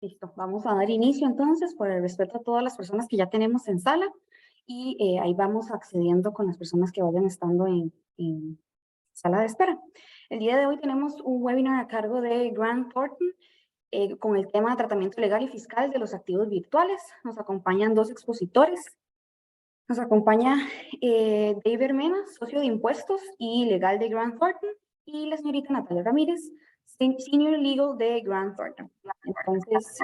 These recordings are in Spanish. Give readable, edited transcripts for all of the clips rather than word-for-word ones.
Listo, vamos a dar inicio entonces por el respeto a todas las personas que ya tenemos en sala y ahí vamos accediendo con las personas que vayan estando en sala de espera. El día de hoy tenemos un webinar a cargo de Grant Thornton con el tema de tratamiento legal y fiscal de los activos virtuales. Nos acompañan dos expositores. Nos acompaña David Mena, socio de impuestos y legal de Grant Thornton, y la señorita Natalia Ramírez, Senior Legal de Grant Thornton. Entonces,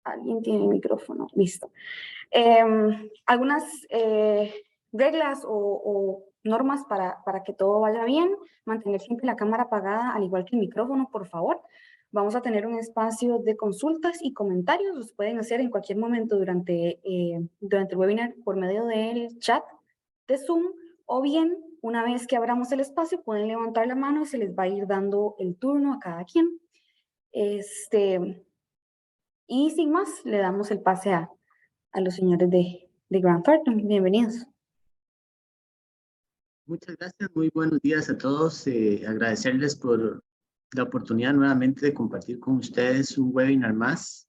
alguien tiene el micrófono, listo. Algunas reglas o normas para que todo vaya bien: mantener siempre la cámara apagada, al igual que el micrófono, por favor. Vamos a tener un espacio de consultas y comentarios. Los pueden hacer en cualquier momento durante el webinar por medio del chat de Zoom, o bien, una vez que abramos el espacio, pueden levantar la mano y se les va a ir dando el turno a cada quien. Y sin más, le damos el pase a los señores de Grant Thornton. Bienvenidos. Muchas gracias, muy buenos días a todos. Agradecerles por la oportunidad nuevamente de compartir con ustedes un webinar más.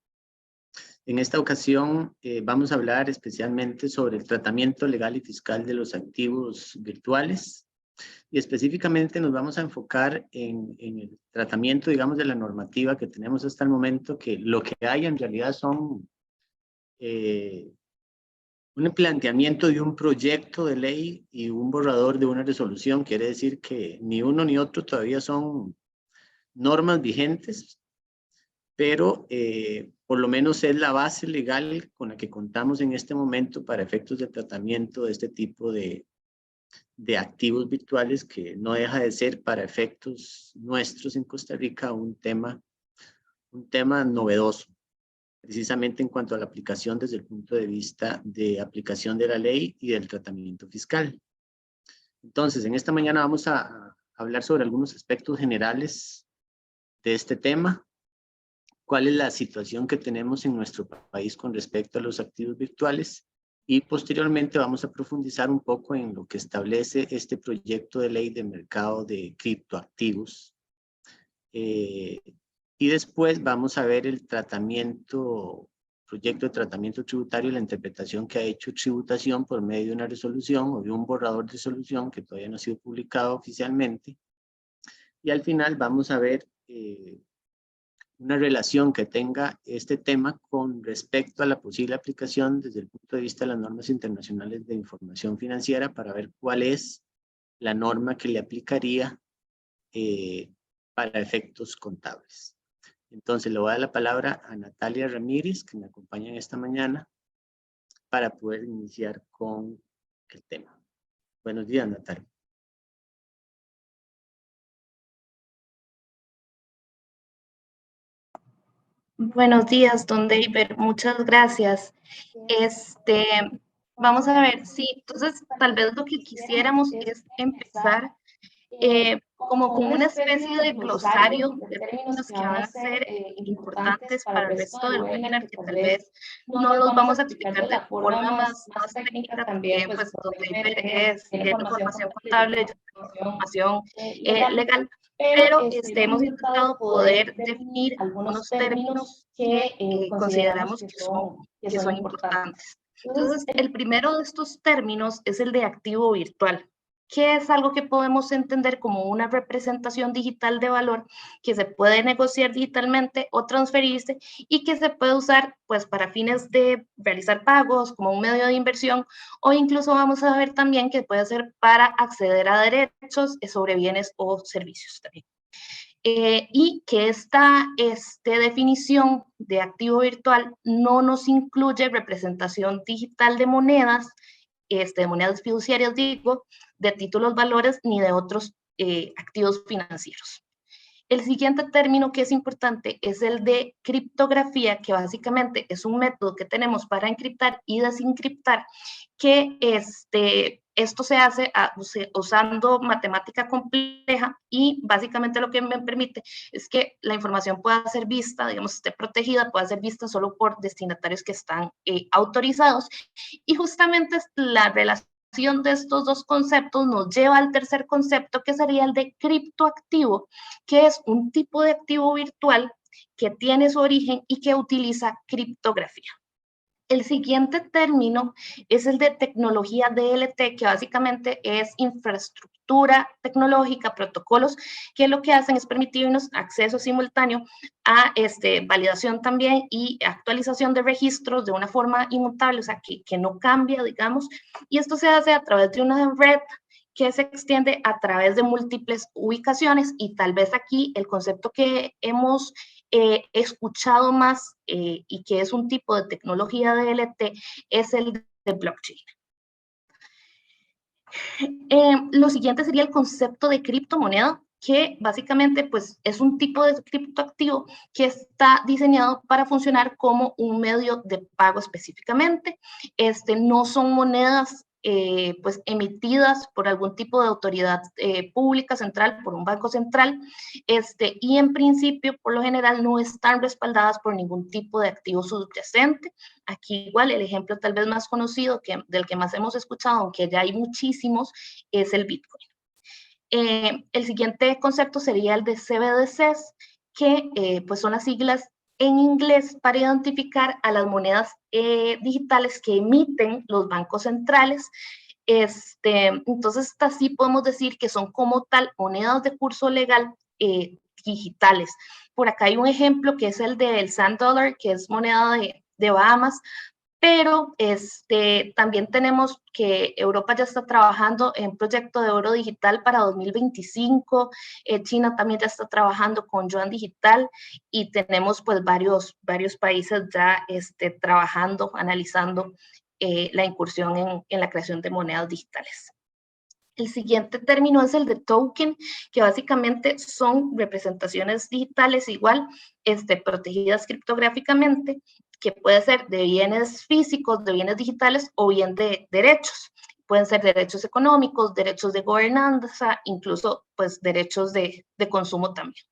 En esta ocasión vamos a hablar especialmente sobre el tratamiento legal y fiscal de los activos virtuales, y específicamente nos vamos a enfocar en el tratamiento, digamos, de la normativa que tenemos hasta el momento, que lo que hay en realidad son un planteamiento de un proyecto de ley y un borrador de una resolución. Quiere decir que ni uno ni otro todavía son normas vigentes, pero por lo menos es la base legal con la que contamos en este momento para efectos de tratamiento de este tipo de activos virtuales, que no deja de ser para efectos nuestros en Costa Rica un tema novedoso, precisamente en cuanto a la aplicación desde el punto de vista de aplicación de la ley y del tratamiento fiscal. Entonces, en esta mañana vamos a hablar sobre algunos aspectos generales de este tema, cuál es la situación que tenemos en nuestro país con respecto a los activos virtuales, y posteriormente vamos a profundizar un poco en lo que establece este proyecto de ley de mercado de criptoactivos. Y después vamos a ver el proyecto de tratamiento tributario y la interpretación que ha hecho Tributación por medio de una resolución o de un borrador de resolución que todavía no ha sido publicado oficialmente. Y al final vamos a ver una relación que tenga este tema con respecto a la posible aplicación desde el punto de vista de las normas internacionales de información financiera, para ver cuál es la norma que le aplicaría para efectos contables. Entonces le voy a dar la palabra a Natalia Ramírez, que me acompaña en esta mañana, para poder iniciar con el tema. Buenos días, Natalia. Buenos días, don David. Muchas gracias. Vamos a ver, sí, entonces tal vez lo que quisiéramos es empezar como con una especie de glosario de términos que van a ser importantes para el resto del webinar, que tal vez no los vamos a explicar de forma más técnica también, pues don David es de información contable, yo tengo información legal, pero hemos intentado poder definir algunos términos que consideramos que son importantes. Entonces, el primero de estos términos es el de activo virtual, que es algo que podemos entender como una representación digital de valor que se puede negociar digitalmente o transferirse, y que se puede usar pues para fines de realizar pagos, como un medio de inversión, o incluso vamos a ver también que puede ser para acceder a derechos sobre bienes o servicios también. Y que esta definición de activo virtual no nos incluye representación digital de monedas, de monedas fiduciarias, digo, de títulos, valores, ni de otros activos financieros. El siguiente término que es importante es el de criptografía, que básicamente es un método que tenemos para encriptar y desencriptar, que esto se hace usando matemática compleja, y básicamente lo que me permite es que la información pueda ser vista, digamos, esté protegida, pueda ser vista solo por destinatarios que están autorizados. Y justamente la relación de estos dos conceptos nos lleva al tercer concepto, que sería el de criptoactivo, que es un tipo de activo virtual que tiene su origen y que utiliza criptografía. El siguiente término es el de tecnología DLT, que básicamente es infraestructura tecnológica, protocolos, que lo que hacen es permitirnos acceso simultáneo a validación también y actualización de registros de una forma inmutable, o sea, que no cambia, digamos, y esto se hace a través de una red que se extiende a través de múltiples ubicaciones, y tal vez aquí el concepto que hemos escuchado más y que es un tipo de tecnología DLT es el de blockchain. Lo siguiente sería el concepto de criptomoneda, que básicamente pues, es un tipo de criptoactivo que está diseñado para funcionar como un medio de pago específicamente. No son monedas pues emitidas por algún tipo de autoridad pública central, por un banco central, y en principio, por lo general, no están respaldadas por ningún tipo de activo subyacente. Aquí igual el ejemplo tal vez más conocido, del que más hemos escuchado, aunque ya hay muchísimos, es el Bitcoin. El siguiente concepto sería el de CBDCs, que pues son las siglas en inglés para identificar a las monedas digitales que emiten los bancos centrales. Entonces, así podemos decir que son como tal monedas de curso legal digitales. Por acá hay un ejemplo que es el del Sand Dollar, que es moneda de Bahamas, pero también tenemos que Europa ya está trabajando en un proyecto de oro digital para 2025, China también ya está trabajando con yuan digital, y tenemos pues varios países ya trabajando, analizando la incursión en la creación de monedas digitales. El siguiente término es el de token, que básicamente son representaciones digitales igual, protegidas criptográficamente, que puede ser de bienes físicos, de bienes digitales o bien de derechos. Pueden ser derechos económicos, derechos de gobernanza, incluso pues derechos de consumo también.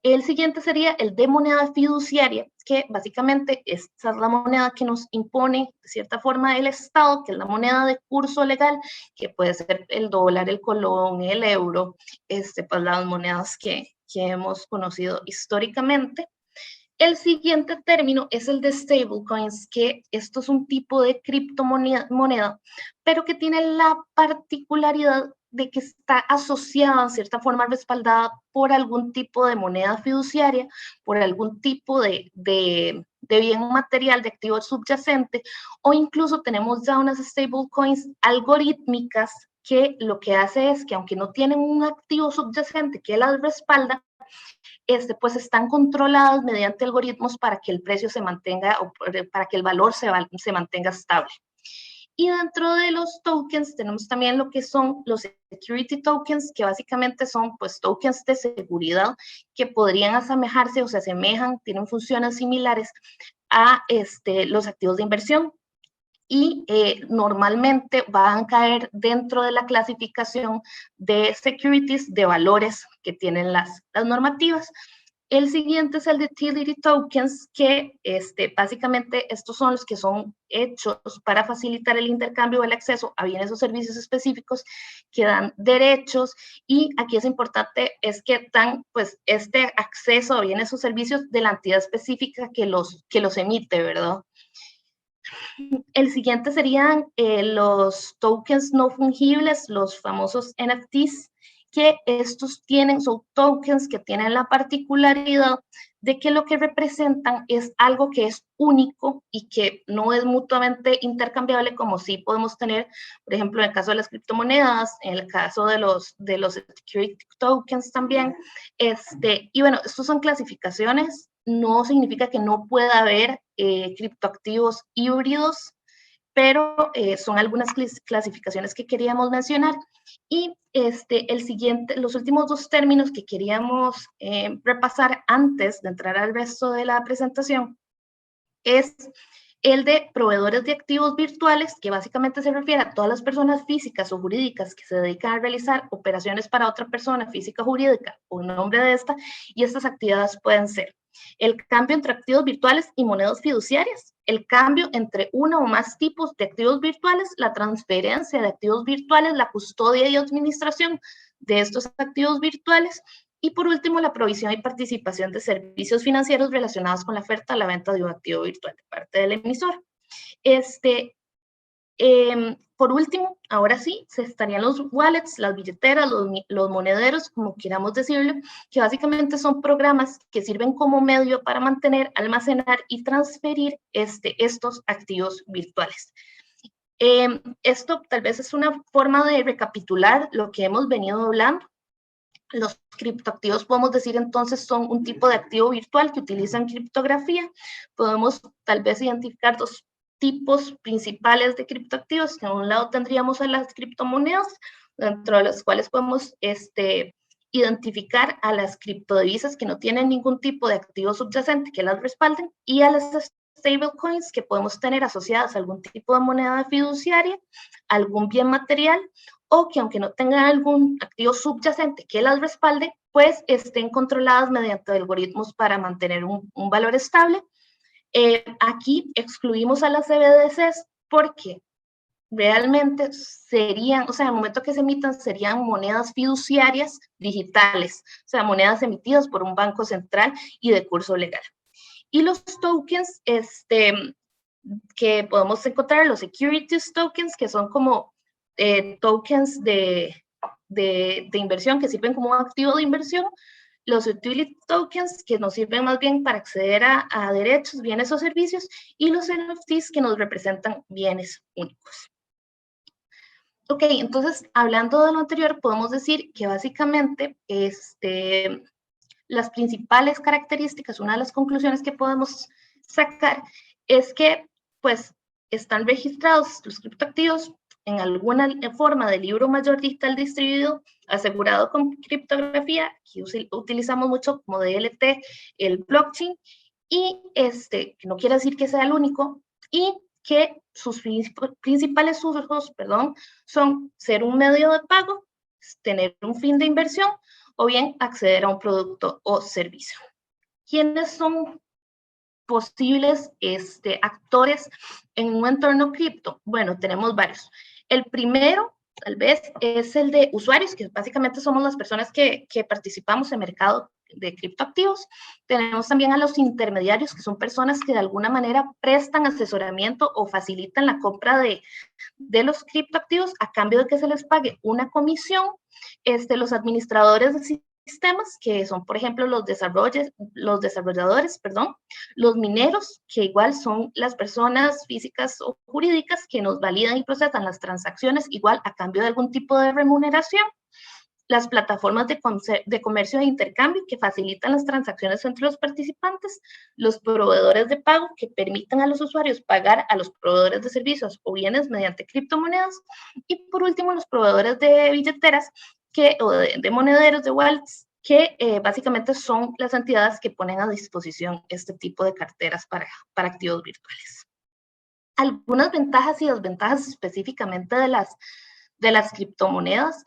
El siguiente sería el de moneda fiduciaria, que básicamente esta es la moneda que nos impone de cierta forma el Estado, que es la moneda de curso legal, que puede ser el dólar, el colón, el euro, pues las monedas que hemos conocido históricamente. El siguiente término es el de stablecoins, que esto es un tipo de criptomoneda, pero que tiene la particularidad de que está asociada, en cierta forma respaldada por algún tipo de moneda fiduciaria, por algún tipo de bien material, de activo subyacente, o incluso tenemos ya unas stablecoins algorítmicas que lo que hace es que, aunque no tienen un activo subyacente que las respalda, pues están controladas mediante algoritmos para que el precio se mantenga, o para que el valor se mantenga estable. Y dentro de los tokens tenemos también lo que son los security tokens, que básicamente son pues tokens de seguridad que podrían asemejarse o se asemejan, tienen funciones similares a los activos de inversión, y normalmente van a caer dentro de la clasificación de securities de valores que tienen las normativas. El siguiente es el de utility tokens, que básicamente estos son los que son hechos para facilitar el intercambio o el acceso a bienes o servicios específicos que dan derechos, y aquí es importante es que dan pues acceso a bienes o servicios de la entidad específica que los emite, ¿verdad? El siguiente serían los tokens no fungibles, los famosos NFTs, que estos son tokens que tienen la particularidad de que lo que representan es algo que es único y que no es mutuamente intercambiable, como sí podemos tener, por ejemplo, en el caso de las criptomonedas, en el caso de los security tokens también. Y bueno, estos son clasificaciones, no significa que no pueda haber criptoactivos híbridos, pero son algunas clasificaciones que queríamos mencionar. Y los últimos dos términos que queríamos repasar antes de entrar al resto de la presentación es el de proveedores de activos virtuales, que básicamente se refiere a todas las personas físicas o jurídicas que se dedican a realizar operaciones para otra persona física o jurídica o en nombre de esta, y estas actividades pueden ser el cambio entre activos virtuales y monedas fiduciarias, el cambio entre uno o más tipos de activos virtuales, la transferencia de activos virtuales, la custodia y administración de estos activos virtuales, Y por último, la provisión y participación de servicios financieros relacionados con la oferta o la venta de un activo virtual de parte del emisor. Por último, ahora sí, se estarían los wallets, las billeteras, los monederos, como queramos decirlo, que básicamente son programas que sirven como medio para mantener, almacenar y transferir estos activos virtuales. Esto tal vez es una forma de recapitular lo que hemos venido hablando. Los criptoactivos, podemos decir entonces, son un tipo de activo virtual que utilizan criptografía. Podemos tal vez identificar dos tipos principales de criptoactivos, que a un lado tendríamos a las criptomonedas, dentro de las cuales podemos identificar a las criptodivisas que no tienen ningún tipo de activo subyacente que las respalden, y a las stablecoins que podemos tener asociadas a algún tipo de moneda fiduciaria, algún bien material, o que aunque no tengan algún activo subyacente que las respalde, pues estén controladas mediante algoritmos para mantener un valor estable. Aquí excluimos a las CBDCs porque realmente serían, o sea, al momento que se emitan, serían monedas fiduciarias digitales, o sea, monedas emitidas por un banco central y de curso legal. Y los tokens que podemos encontrar, los securities tokens, que son como tokens de inversión, que sirven como un activo de inversión, los utility tokens, que nos sirven más bien para acceder a derechos, bienes o servicios, y los NFTs, que nos representan bienes únicos. Ok, entonces, hablando de lo anterior, podemos decir que básicamente las principales características, una de las conclusiones que podemos sacar es que, pues, están registrados los criptoactivos en alguna forma de libro mayor digital distribuido, asegurado con criptografía, que utilizamos mucho como DLT, el blockchain, y que no quiere decir que sea el único, y que sus principales usos, son ser un medio de pago, tener un fin de inversión, o bien acceder a un producto o servicio. ¿Quiénes son posibles actores en un entorno cripto? Bueno, tenemos varios. El primero, tal vez, es el de usuarios, que básicamente somos las personas que participamos en el mercado de criptoactivos. Tenemos también a los intermediarios, que son personas que de alguna manera prestan asesoramiento o facilitan la compra de los criptoactivos a cambio de que se les pague una comisión. Los administradores de sistemas, que son, por ejemplo, los desarrolladores, los mineros, que igual son las personas físicas o jurídicas que nos validan y procesan las transacciones, igual a cambio de algún tipo de remuneración. Las plataformas de comercio e intercambio que facilitan las transacciones entre los participantes, los proveedores de pago que permitan a los usuarios pagar a los proveedores de servicios o bienes mediante criptomonedas, y por último los proveedores de billeteras o de monederos, de wallets, que básicamente son las entidades que ponen a disposición este tipo de carteras para activos virtuales. Algunas ventajas y desventajas específicamente de las criptomonedas.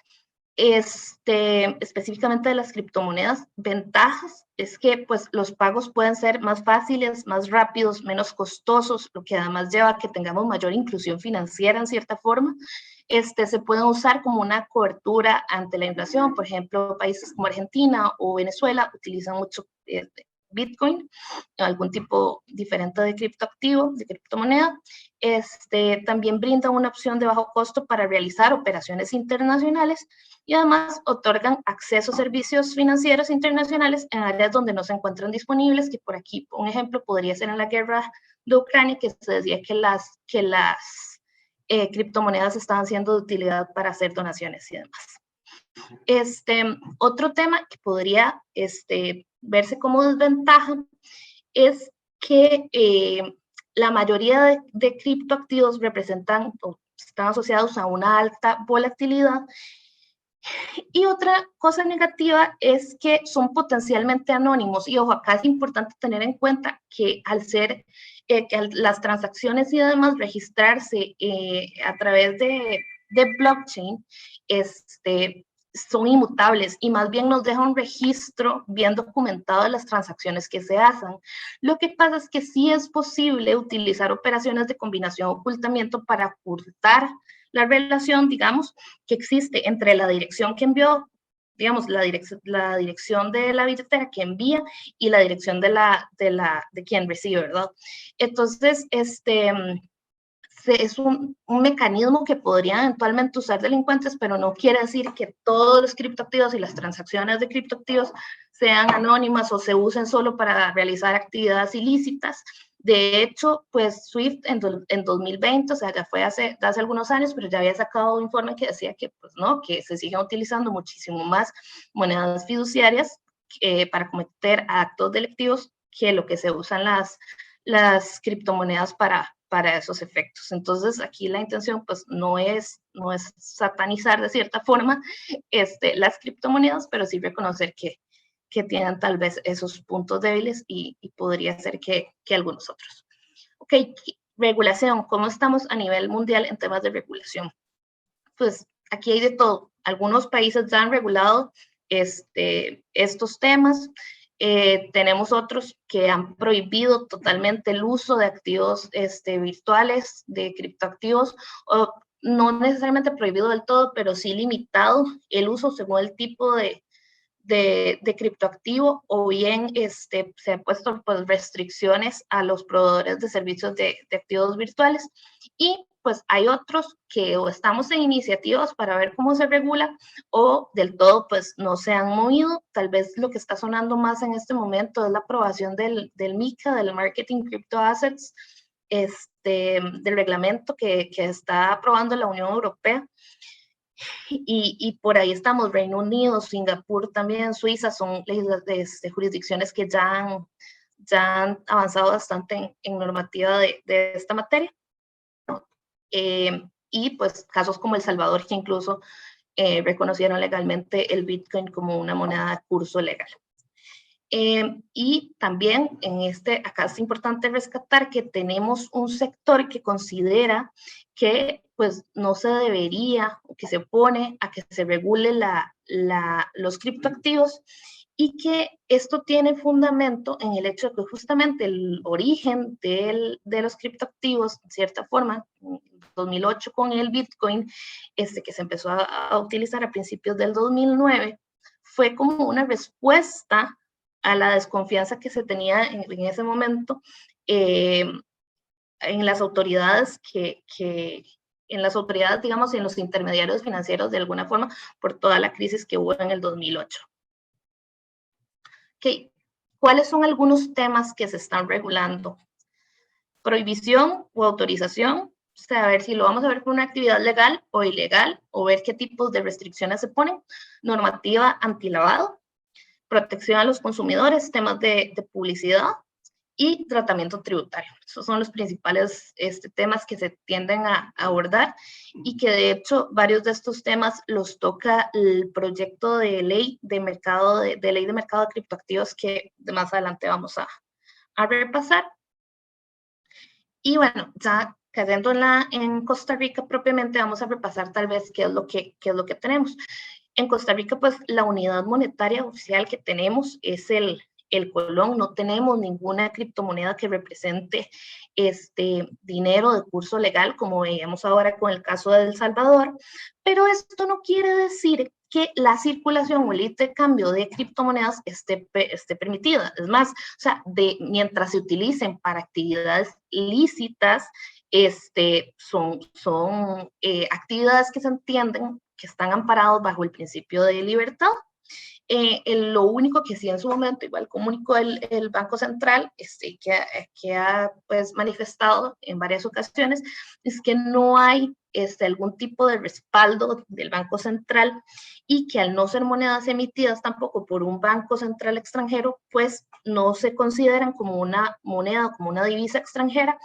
Específicamente de las criptomonedas, ventajas es que pues los pagos pueden ser más fáciles, más rápidos, menos costosos, lo que además lleva a que tengamos mayor inclusión financiera en cierta forma. Se pueden usar como una cobertura ante la inflación. Por ejemplo, países como Argentina o Venezuela utilizan mucho Bitcoin, algún tipo diferente de criptoactivo, de criptomoneda. También brinda una opción de bajo costo para realizar operaciones internacionales, y además otorgan acceso a servicios financieros internacionales en áreas donde no se encuentran disponibles, que por aquí, un ejemplo, podría ser en la guerra de Ucrania, que se decía que las criptomonedas estaban siendo de utilidad para hacer donaciones y demás. Otro tema que podría verse como desventaja es que la mayoría de criptoactivos representan o están asociados a una alta volatilidad. Y otra cosa negativa es que son potencialmente anónimos. Y ojo, acá es importante tener en cuenta que al ser que las transacciones y además registrarse a través de blockchain, son inmutables y más bien nos deja un registro bien documentado de las transacciones que se hacen. Lo que pasa es que sí es posible utilizar operaciones de combinación o ocultamiento para ocultar la relación, digamos, que existe entre la dirección que envió digamos, la dirección de la billetera que envía y la dirección de quien recibe, ¿verdad? Entonces, es un mecanismo que podrían eventualmente usar delincuentes, pero no quiere decir que todos los criptoactivos y las transacciones de criptoactivos sean anónimas o se usen solo para realizar actividades ilícitas. De hecho, pues SWIFT en 2020, o sea, ya fue hace algunos años, pero ya había sacado un informe que decía que, pues no, que se siguen utilizando muchísimo más monedas fiduciarias para cometer actos delictivos que lo que se usan las criptomonedas para esos efectos. Entonces, aquí la intención, pues, no es satanizar de cierta forma las criptomonedas, pero sí reconocer que tienen tal vez esos puntos débiles y podría ser que algunos otros. Ok, regulación. ¿Cómo estamos a nivel mundial en temas de regulación? Pues aquí hay de todo. Algunos países ya han regulado estos temas. Tenemos otros que han prohibido totalmente el uso de activos virtuales, de criptoactivos, o no necesariamente prohibido del todo, pero sí limitado el uso según el tipo de criptoactivo, o bien se han puesto pues, restricciones a los proveedores de servicios de activos virtuales. Y pues hay otros que o estamos en iniciativas para ver cómo se regula o del todo pues no se han movido. Tal vez lo que está sonando más en este momento es la aprobación del MiCA, del Marketing Crypto Assets, del reglamento que está aprobando la Unión Europea. Y por ahí estamos, Reino Unido, Singapur también, Suiza, son jurisdicciones que ya han avanzado bastante en normativa de esta materia. Y pues casos como El Salvador, que incluso reconocieron legalmente el Bitcoin como una moneda de curso legal. Y también acá es importante rescatar que tenemos un sector que considera que pues no se debería, o que se opone a que se regule los criptoactivos, y que esto tiene fundamento en el hecho de que justamente el origen de los criptoactivos, en cierta forma, en 2008 con el Bitcoin, que se empezó a utilizar a principios del 2009, fue como una respuesta a la desconfianza que se tenía en ese momento en las autoridades digamos, y en los intermediarios financieros de alguna forma por toda la crisis que hubo en el 2008. Okay. ¿Cuáles son algunos temas que se están regulando? Prohibición o autorización, o sea, a ver si lo vamos a ver como una actividad legal o ilegal, o ver qué tipos de restricciones se ponen. Normativa antilavado, protección a los consumidores, temas de publicidad y tratamiento tributario. Esos son los principales temas que se tienden a abordar, y que de hecho varios de estos temas los toca el proyecto de ley de mercado de criptoactivos, que más adelante vamos a repasar. Y bueno, ya cayendo en Costa Rica propiamente, vamos a repasar tal vez qué es lo que tenemos. En Costa Rica, pues la unidad monetaria oficial que tenemos es el colón. No tenemos ninguna criptomoneda que represente dinero de curso legal, como veíamos ahora con el caso de El Salvador, pero esto no quiere decir que la circulación o el intercambio de criptomonedas esté permitida. Es más, o sea, mientras se utilicen para actividades lícitas, son actividades que se entienden que están amparados bajo el principio de libertad. Lo único que sí en su momento, igual comunicó el Banco Central, que ha pues manifestado en varias ocasiones, es que no hay algún tipo de respaldo del Banco Central, y que al no ser monedas emitidas tampoco por un Banco Central extranjero, pues no se consideran como una moneda o como una divisa extranjera,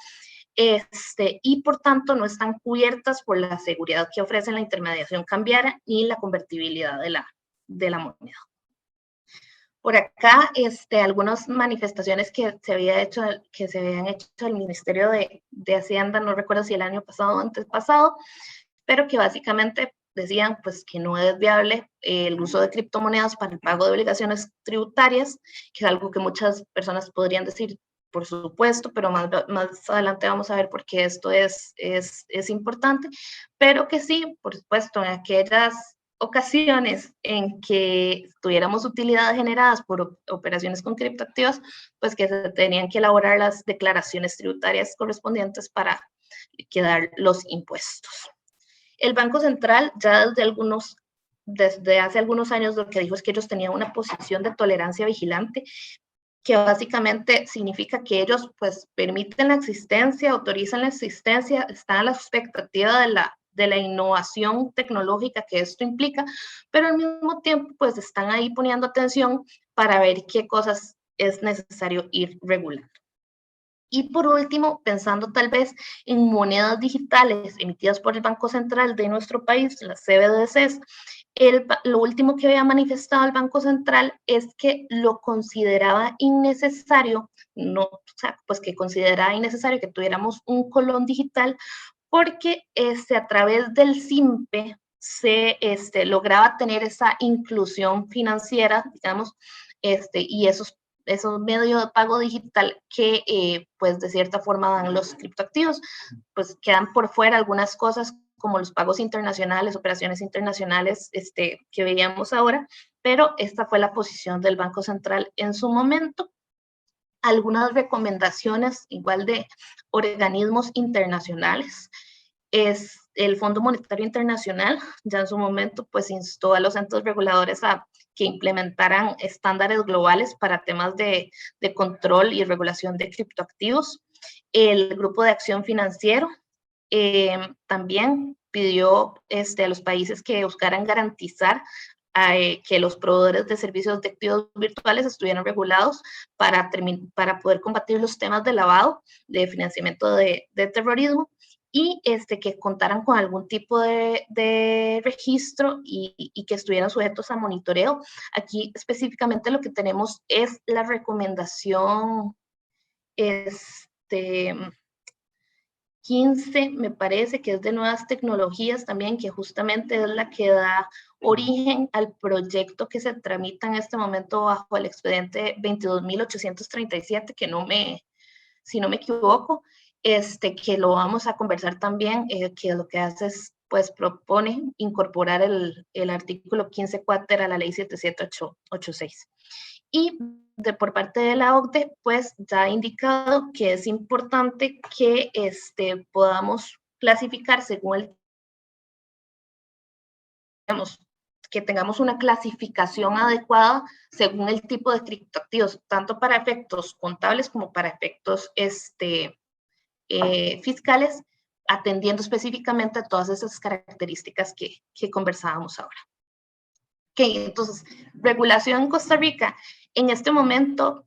y por tanto no están cubiertas por la seguridad que ofrece la intermediación cambiaria ni la convertibilidad de la moneda. Por acá, algunas manifestaciones que se habían hecho al Ministerio de Hacienda, no recuerdo si el año pasado o antes pasado, pero que básicamente decían pues que no es viable el uso de criptomonedas para el pago de obligaciones tributarias, que es algo que muchas personas podrían decir, por supuesto, pero más adelante vamos a ver por qué esto es importante, pero que sí, por supuesto, en aquellas ocasiones en que tuviéramos utilidades generadas por operaciones con criptoactivos, pues que se tenían que elaborar las declaraciones tributarias correspondientes para liquidar los impuestos. El Banco Central ya desde hace algunos años lo que dijo es que ellos tenían una posición de tolerancia vigilante, que básicamente significa que ellos pues permiten la existencia, autorizan la existencia, están a la expectativa de la innovación tecnológica que esto implica, pero al mismo tiempo pues están ahí poniendo atención para ver qué cosas es necesario ir regulando. Y por último, pensando tal vez en monedas digitales emitidas por el Banco Central de nuestro país, las CBDCs, lo último que había manifestado el Banco Central es que lo consideraba innecesario, pues que consideraba innecesario que tuviéramos un colón digital porque a través del SIMPE se lograba tener esa inclusión financiera, digamos, y esos medios de pago digital que pues de cierta forma dan los criptoactivos, pues quedan por fuera algunas cosas como los pagos internacionales, operaciones internacionales que veíamos ahora, pero esta fue la posición del Banco Central en su momento. Algunas recomendaciones igual de organismos internacionales es el Fondo Monetario Internacional, ya en su momento pues instó a los entes reguladores a que implementaran estándares globales para temas de control y regulación de criptoactivos. El Grupo de Acción Financiero también pidió a los países que buscaran garantizar que los proveedores de servicios de activos virtuales estuvieran regulados para poder combatir los temas de lavado, de financiamiento de terrorismo, y que contaran con algún tipo de registro y que estuvieran sujetos a monitoreo. Aquí específicamente lo que tenemos es la recomendación 15, me parece, que es de nuevas tecnologías también, que justamente es la que da origen al proyecto que se tramita en este momento bajo el expediente 22.837, si no me equivoco, que lo vamos a conversar también, que lo que hace es, pues propone incorporar el artículo 15 quater a la ley 77886. Y por parte de la OCDE, pues ya ha indicado que es importante que podamos clasificar según que tengamos una clasificación adecuada según el tipo de criptoactivos, tanto para efectos contables como para efectos fiscales, atendiendo específicamente a todas esas características que conversábamos ahora. Ok, entonces, regulación en Costa Rica. En este momento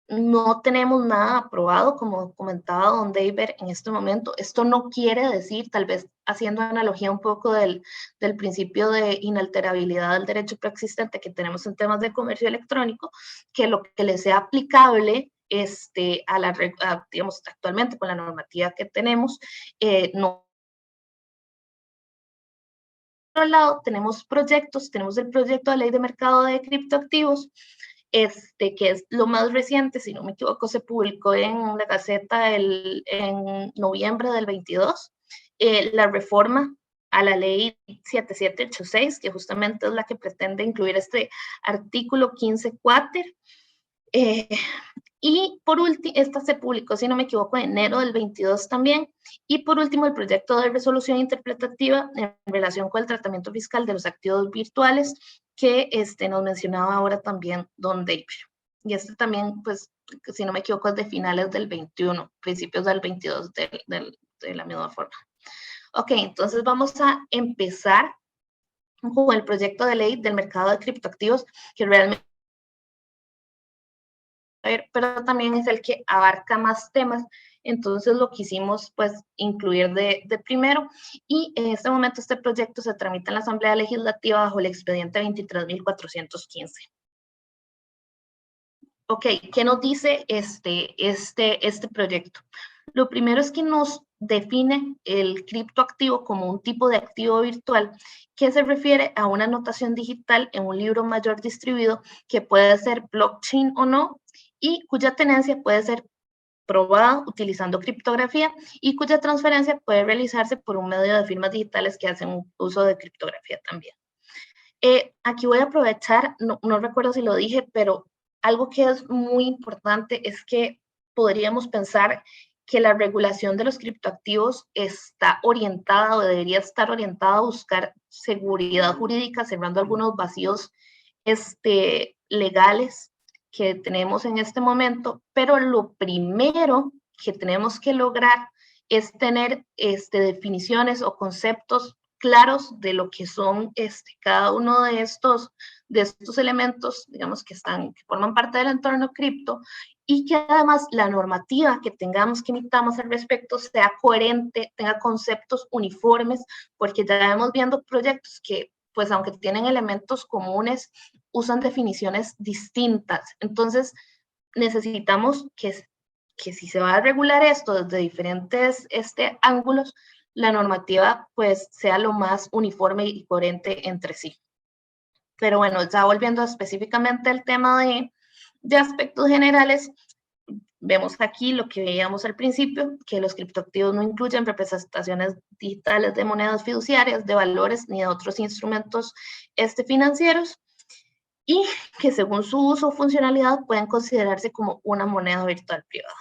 no tenemos nada aprobado, como comentaba don David, en este momento. Esto no quiere decir, tal vez haciendo analogía un poco del principio de inalterabilidad del derecho preexistente que tenemos en temas de comercio electrónico, que lo que le sea aplicable digamos, actualmente con la normativa que tenemos, no. Por otro lado, tenemos el proyecto de ley de mercado de criptoactivos, que es lo más reciente, si no me equivoco, se publicó en la Gaceta en noviembre del 22, la reforma a la ley 7786, que justamente es la que pretende incluir este artículo 15 quater, y por último, esta se publicó, si no me equivoco, en enero del 22 también. Y por último, el proyecto de resolución interpretativa en relación con el tratamiento fiscal de los activos virtuales que nos mencionaba ahora también don David. Y también, pues, si no me equivoco, es de finales del 21, principios del 22 de la misma forma. Ok, entonces vamos a empezar con el proyecto de ley del mercado de criptoactivos, que realmente pero también es el que abarca más temas, entonces lo quisimos pues incluir de primero, y en este momento este proyecto se tramita en la Asamblea Legislativa bajo el expediente 23.415. Ok, ¿qué nos dice este proyecto? Lo primero es que nos define el criptoactivo como un tipo de activo virtual que se refiere a una anotación digital en un libro mayor distribuido que puede ser blockchain o no, y cuya tenencia puede ser probada utilizando criptografía y cuya transferencia puede realizarse por un medio de firmas digitales que hacen uso de criptografía también. Aquí voy a aprovechar, no recuerdo si lo dije, pero algo que es muy importante es que podríamos pensar que la regulación de los criptoactivos está orientada o debería estar orientada a buscar seguridad jurídica, cerrando algunos vacíos legales que tenemos en este momento, pero lo primero que tenemos que lograr es tener definiciones o conceptos claros de lo que son cada uno de estos elementos, digamos, que forman parte del entorno cripto, y que además la normativa que emitamos al respecto sea coherente, tenga conceptos uniformes, porque ya vemos viendo proyectos que, pues aunque tienen elementos comunes, usan definiciones distintas. Entonces, necesitamos que si se va a regular esto desde diferentes ángulos, la normativa pues sea lo más uniforme y coherente entre sí. Pero bueno, ya volviendo específicamente al tema de aspectos generales, vemos aquí lo que veíamos al principio, que los criptoactivos no incluyen representaciones digitales de monedas fiduciarias, de valores ni de otros instrumentos financieros, y que según su uso o funcionalidad pueden considerarse como una moneda virtual privada.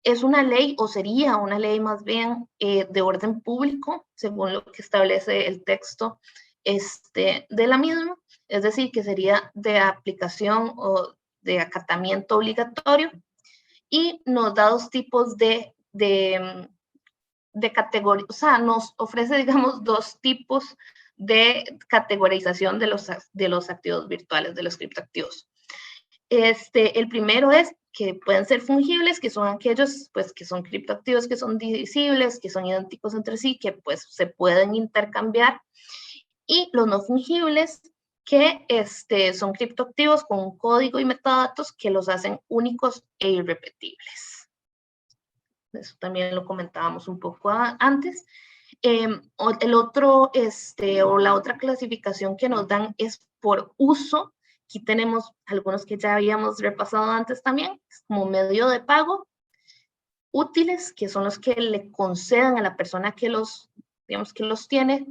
Es una ley, o sería una ley más bien de orden público, según lo que establece el texto de la misma, es decir, que sería de aplicación o de acatamiento obligatorio, y nos da dos tipos de categoría, o sea, nos ofrece, digamos, dos tipos de categorización de los activos virtuales, de los criptoactivos. El primero es que pueden ser fungibles, que son aquellos pues, que son criptoactivos que son divisibles, que son idénticos entre sí, que pues se pueden intercambiar, y los no fungibles, que son criptoactivos con un código y metadatos que los hacen únicos e irrepetibles. Eso también lo comentábamos un poco antes. El otro, o la otra clasificación que nos dan es por uso. Aquí tenemos algunos que ya habíamos repasado antes también, como medio de pago, útiles, que son los que le conceden a la persona que los tiene,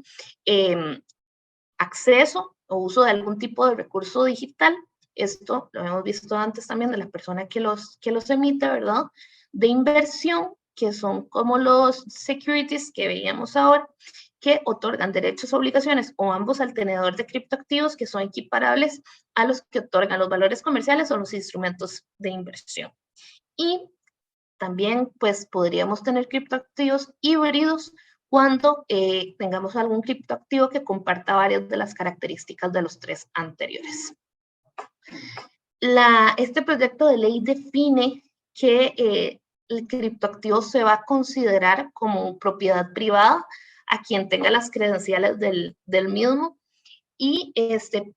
acceso o uso de algún tipo de recurso digital. Esto lo hemos visto antes también de la persona que los emite, ¿verdad? De inversión, que son como los securities que veíamos ahora, que otorgan derechos o obligaciones o ambos al tenedor de criptoactivos, que son equiparables a los que otorgan los valores comerciales o los instrumentos de inversión. Y también pues podríamos tener criptoactivos híbridos cuando tengamos algún criptoactivo que comparta varias de las características de los tres anteriores. Este proyecto de ley define que el criptoactivo se va a considerar como propiedad privada a quien tenga las credenciales del mismo, y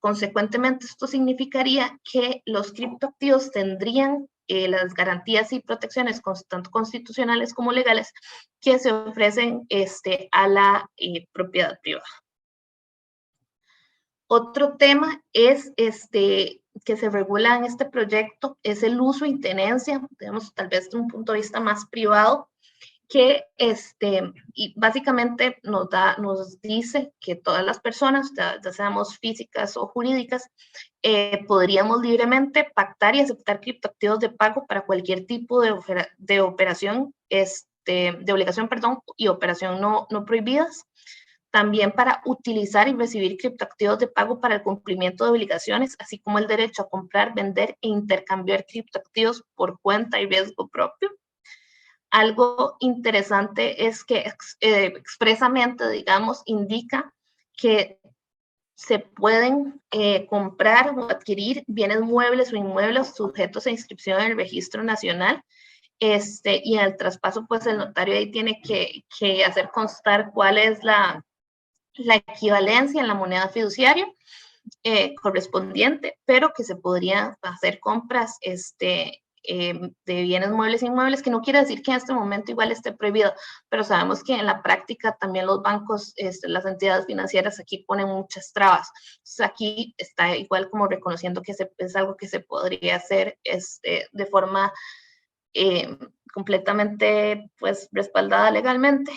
consecuentemente esto significaría que los criptoactivos tendrían las garantías y protecciones tanto constitucionales como legales que se ofrecen a la propiedad privada. Otro tema es que se regula en este proyecto es el uso y tenencia, digamos, tal vez de un punto de vista más privado, que y básicamente nos dice que todas las personas, ya seamos físicas o jurídicas, podríamos libremente pactar y aceptar criptoactivos de pago para cualquier tipo de operación, de obligación, perdón, y operación no prohibidas. También para utilizar y recibir criptoactivos de pago para el cumplimiento de obligaciones, así como el derecho a comprar, vender e intercambiar criptoactivos por cuenta y riesgo propio. Algo interesante es que expresamente, digamos, indica que se pueden comprar o adquirir bienes muebles o inmuebles sujetos a inscripción en el Registro Nacional, y en el traspaso, pues el notario ahí tiene que hacer constar cuál es la equivalencia en la moneda fiduciaria correspondiente, pero que se podría hacer compras de bienes muebles e inmuebles, que no quiere decir que en este momento igual esté prohibido, pero sabemos que en la práctica también los bancos, las entidades financieras aquí ponen muchas trabas. Entonces aquí está igual como reconociendo que es algo que se podría hacer de forma completamente pues respaldada legalmente.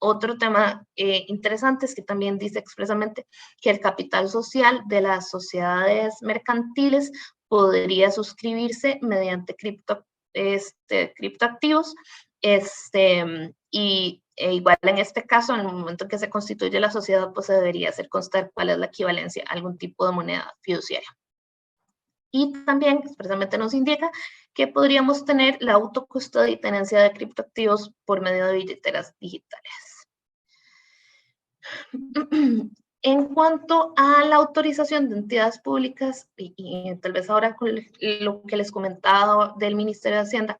otro tema interesante es que también dice expresamente que el capital social de las sociedades mercantiles podría suscribirse mediante criptoactivos, igual en este caso, en el momento en que se constituye la sociedad, pues se debería hacer constar cuál es la equivalencia a algún tipo de moneda fiduciaria. Y también expresamente nos indica que podríamos tener la autocustodia y tenencia de criptoactivos por medio de billeteras digitales. En cuanto a la autorización de entidades públicas, y tal vez ahora con lo que les comentaba del Ministerio de Hacienda,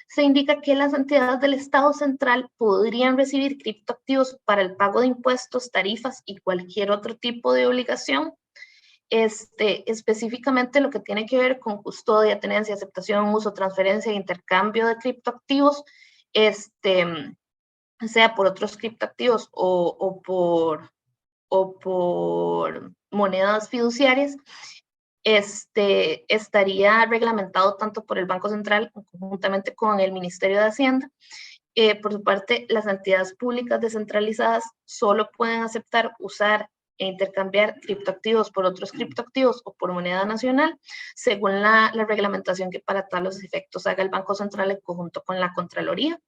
se indica que las entidades del Estado central podrían recibir criptoactivos para el pago de impuestos, tarifas y cualquier otro tipo de obligación. Específicamente lo que tiene que ver con custodia, tenencia, aceptación, uso, transferencia e intercambio de criptoactivos, sea por otros criptoactivos o por monedas fiduciarias, estaría reglamentado tanto por el Banco Central conjuntamente con el Ministerio de Hacienda. Por su parte, las entidades públicas descentralizadas solo pueden aceptar, usar e intercambiar criptoactivos por otros criptoactivos o por moneda nacional, según la reglamentación que para tales efectos haga el Banco Central en conjunto con la Contraloría.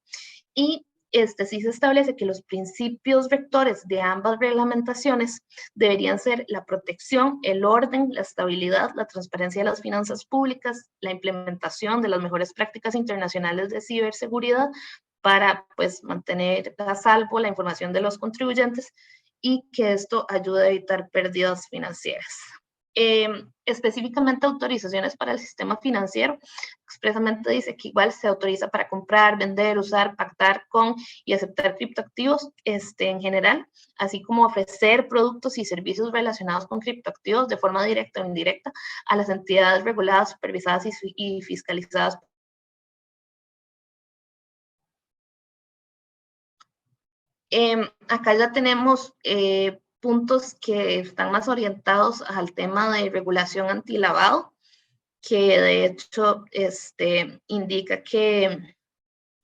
Y sí se establece que los principios rectores de ambas reglamentaciones deberían ser la protección, el orden, la estabilidad, la transparencia de las finanzas públicas, la implementación de las mejores prácticas internacionales de ciberseguridad para pues mantener a salvo la información de los contribuyentes y que esto ayude a evitar pérdidas financieras. Específicamente autorizaciones para el sistema financiero, expresamente dice que igual se autoriza para comprar, vender, usar, pactar con y aceptar criptoactivos en general, así como ofrecer productos y servicios relacionados con criptoactivos de forma directa o indirecta a las entidades reguladas, supervisadas y fiscalizadas. Acá ya tenemos puntos que están más orientados al tema de regulación antilavado, que de hecho indica que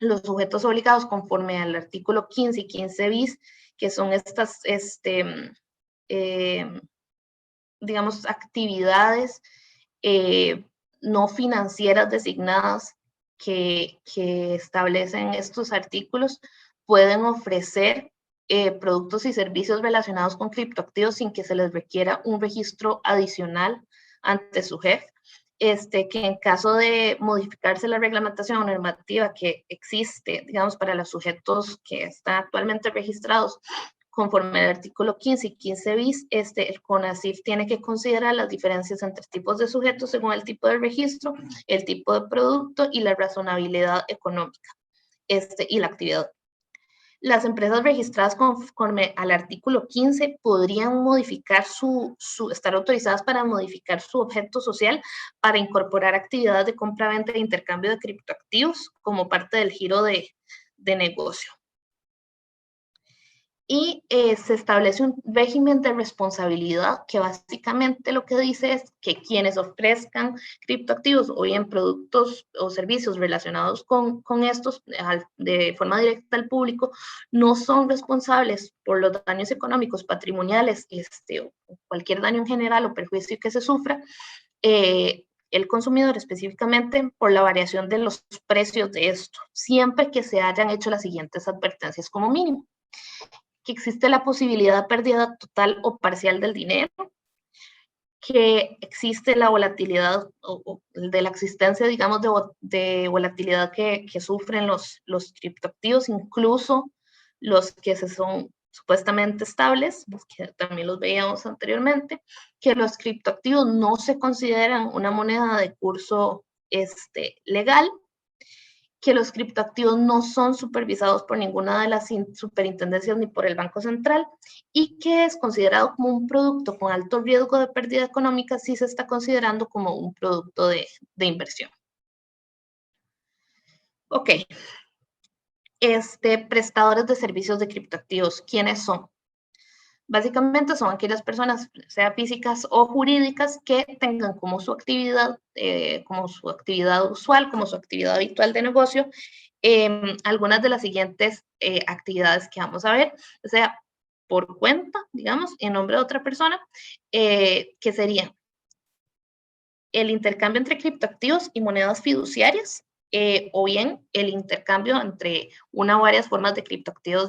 los sujetos obligados conforme al artículo 15 y 15 bis, que son estas, digamos, actividades no financieras designadas que establecen estos artículos, pueden ofrecer productos y servicios relacionados con criptoactivos sin que se les requiera un registro adicional ante su jefe. Que en caso de modificarse la reglamentación normativa que existe, digamos, para los sujetos que están actualmente registrados conforme al artículo 15 y 15 bis, el CONACYF tiene que considerar las diferencias entre tipos de sujetos según el tipo de registro, el tipo de producto y la razonabilidad económica y la actividad. Las empresas registradas conforme al artículo 15 podrían modificar estar autorizadas para modificar su objeto social para incorporar actividades de compra, venta e intercambio de criptoactivos como parte del giro de negocio. Y se establece un régimen de responsabilidad que básicamente lo que dice es que quienes ofrezcan criptoactivos o bien productos o servicios relacionados con estos de forma directa al público no son responsables por los daños económicos, patrimoniales, o cualquier daño en general o perjuicio que se sufra, el consumidor específicamente por la variación de los precios de esto, siempre que se hayan hecho las siguientes advertencias como mínimo. Que existe la posibilidad de pérdida total o parcial del dinero, que existe la volatilidad o de la existencia, digamos, de volatilidad que sufren los criptoactivos, incluso los que son supuestamente estables, que también los veíamos anteriormente, que los criptoactivos no se consideran una moneda de curso legal, que los criptoactivos no son supervisados por ninguna de las superintendencias ni por el Banco Central y que es considerado como un producto con alto riesgo de pérdida económica si se está considerando como un producto de inversión. Ok. Prestadores de servicios de criptoactivos, ¿quiénes son? Básicamente son aquellas personas, sea físicas o jurídicas, que tengan como su actividad usual, como su actividad habitual de negocio, algunas de las siguientes actividades que vamos a ver, o sea, por cuenta, digamos, en nombre de otra persona, que serían el intercambio entre criptoactivos y monedas fiduciarias, o bien el intercambio entre una o varias formas de criptoactivos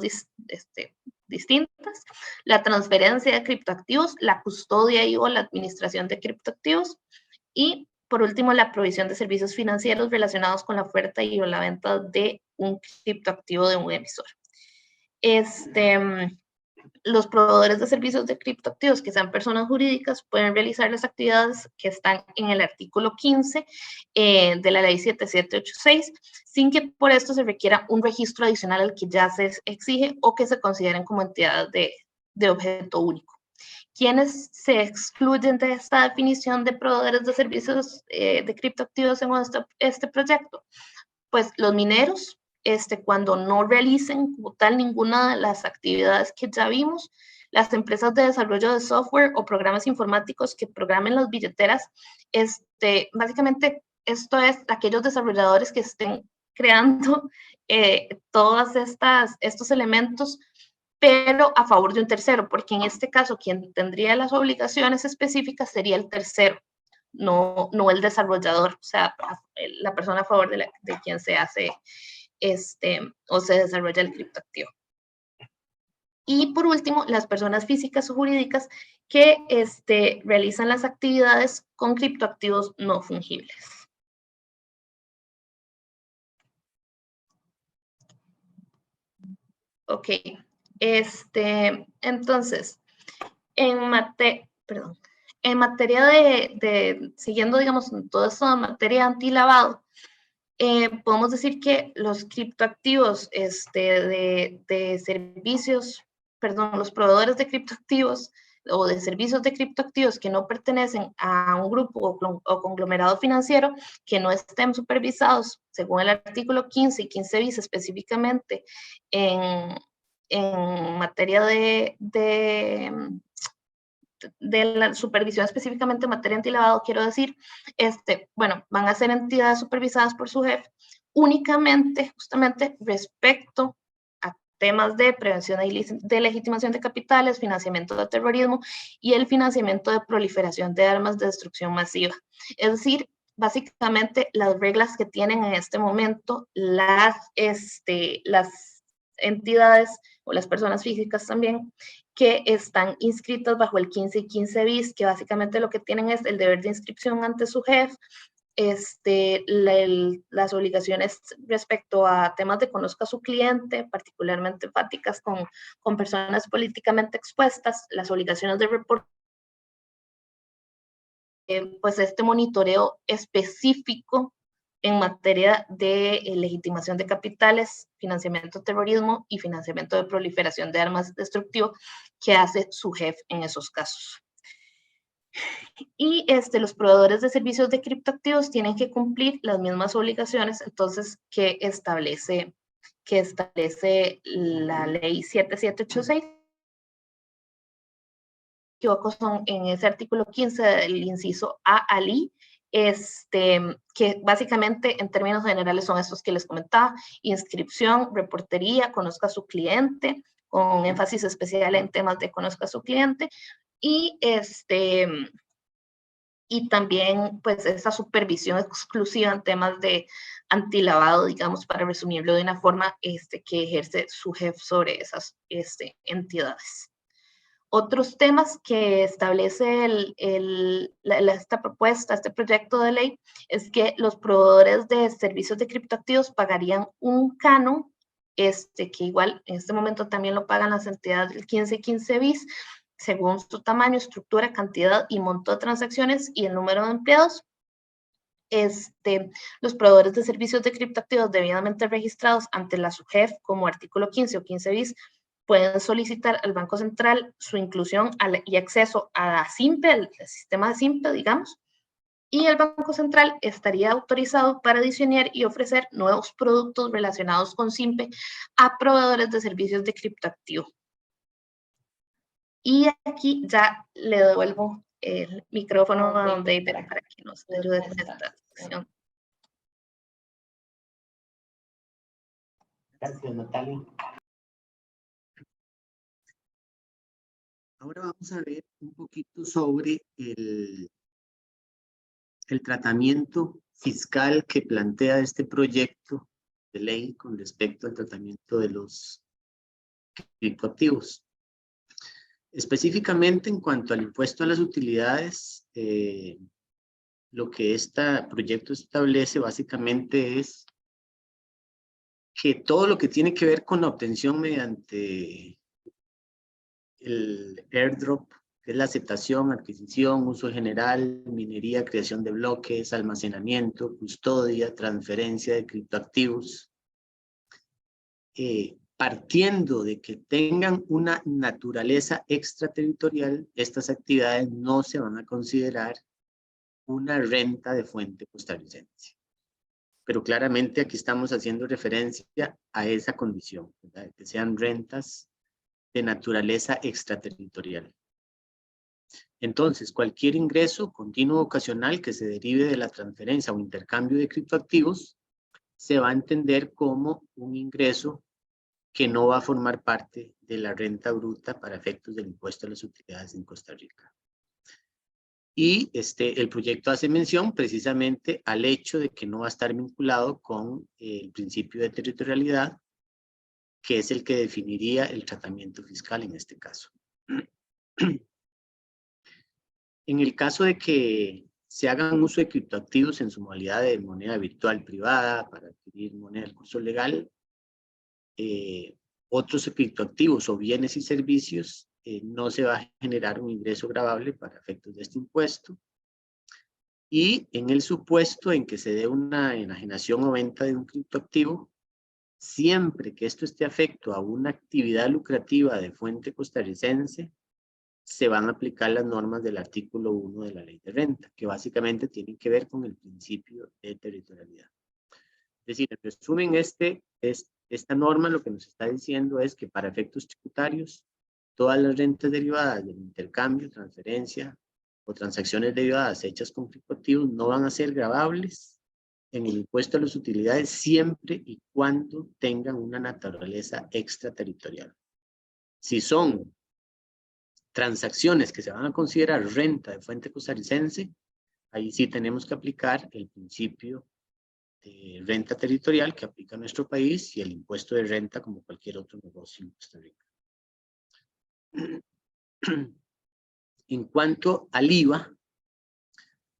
distintas, la transferencia de criptoactivos, la custodia y o la administración de criptoactivos, y por último, la provisión de servicios financieros relacionados con la oferta y o la venta de un criptoactivo de un emisor. Los proveedores de servicios de criptoactivos que sean personas jurídicas pueden realizar las actividades que están en el artículo 15 de la ley 7786, sin que por esto se requiera un registro adicional al que ya se exige o que se consideren como entidades de objeto único. ¿Quiénes se excluyen de esta definición de proveedores de servicios de criptoactivos en este proyecto? Pues los mineros, cuando no realicen como tal ninguna de las actividades que ya vimos, las empresas de desarrollo de software o programas informáticos que programen las billeteras, básicamente esto es aquellos desarrolladores que estén creando todos estos elementos, pero a favor de un tercero, porque en este caso quien tendría las obligaciones específicas sería el tercero, no el desarrollador, o sea, la persona a favor de quien se hace o se desarrolla el criptoactivo. Y por último, las personas físicas o jurídicas que realizan las actividades con criptoactivos no fungibles. Ok, entonces, en materia de siguiendo, digamos, toda esta materia antilavado, podemos decir que los criptoactivos de servicios, perdón, los proveedores de criptoactivos o de servicios de criptoactivos que no pertenecen a un grupo o conglomerado financiero, que no estén supervisados según el artículo 15 y 15 bis específicamente en materia de la supervisión específicamente en materia antilavado, quiero decir, bueno, van a ser entidades supervisadas por su jefe únicamente, justamente, respecto a temas de prevención de legitimación de capitales, financiamiento de terrorismo y el financiamiento de proliferación de armas de destrucción masiva. Es decir, básicamente las reglas que tienen en este momento las entidades o las personas físicas también que están inscritas bajo el 15 y 15 bis, que básicamente lo que tienen es el deber de inscripción ante su jefe, las obligaciones respecto a temas de conozca a su cliente, particularmente enfáticas con personas políticamente expuestas, las obligaciones de reporte, pues monitoreo específico en materia de legitimación de capitales, financiamiento de terrorismo y financiamiento de proliferación de armas destructivo que hace su jefe en esos casos. Y los proveedores de servicios de criptoactivos tienen que cumplir las mismas obligaciones, entonces, que establece la ley 7786. Son en ese artículo 15 del inciso A al I, que básicamente en términos generales son estos que les comentaba: inscripción, reportería, conozca a su cliente, con énfasis especial en temas de conozca a su cliente, y y también pues esa supervisión exclusiva en temas de antilavado, digamos, para resumirlo de una forma, que ejerce su jefe sobre esas entidades. Otros temas que establece esta propuesta, este proyecto de ley, es que los proveedores de servicios de criptoactivos pagarían un canon, que igual en este momento también lo pagan las entidades del 15 y 15 bis, según su tamaño, estructura, cantidad y monto de transacciones y el número de empleados. Los proveedores de servicios de criptoactivos debidamente registrados ante la SUGEF como artículo 15 o 15 bis pueden solicitar al Banco Central su inclusión y acceso a la SIMPE, al sistema de SIMPE, digamos, y el Banco Central estaría autorizado para diseñar y ofrecer nuevos productos relacionados con SIMPE a proveedores de servicios de criptoactivo. Y aquí ya le devuelvo el micrófono a don David para que nos ayude con esta sección. Gracias, Natalia. Ahora vamos a ver un poquito sobre el tratamiento fiscal que plantea este proyecto de ley con respecto al tratamiento de los criptoactivos. Específicamente en cuanto al impuesto a las utilidades, lo que este proyecto establece básicamente es que todo lo que tiene que ver con la obtención mediante el airdrop, que es la aceptación, adquisición, uso general, minería, creación de bloques, almacenamiento, custodia, transferencia de criptoactivos, partiendo de que tengan una naturaleza extraterritorial, estas actividades no se van a considerar una renta de fuente costarricense. Pero claramente aquí estamos haciendo referencia a esa condición, ¿verdad? Que sean rentas de naturaleza extraterritorial. Entonces, cualquier ingreso continuo ocasional que se derive de la transferencia o intercambio de criptoactivos se va a entender como un ingreso que no va a formar parte de la renta bruta para efectos del impuesto a las utilidades en Costa Rica. Y el proyecto hace mención precisamente al hecho de que no va a estar vinculado con el principio de territorialidad, que es el que definiría el tratamiento fiscal en este caso. En el caso de que se hagan uso de criptoactivos en su modalidad de moneda virtual privada para adquirir moneda del curso legal, otros criptoactivos o bienes y servicios, no se va a generar un ingreso gravable para efectos de este impuesto. Y en el supuesto en que se dé una enajenación o venta de un criptoactivo, siempre que esto esté afecto a una actividad lucrativa de fuente costarricense, se van a aplicar las normas del artículo 1 de la ley de renta, que básicamente tienen que ver con el principio de territorialidad. Es decir, en resumen, esta norma lo que nos está diciendo es que para efectos tributarios, todas las rentas derivadas del intercambio, transferencia o transacciones derivadas hechas con criptoactivos no van a ser gravables en el impuesto a las utilidades siempre y cuando tengan una naturaleza extraterritorial. Si son transacciones que se van a considerar renta de fuente costarricense, ahí sí tenemos que aplicar el principio de renta territorial que aplica a nuestro país y el impuesto de renta como cualquier otro negocio en Costa Rica. En cuanto al IVA,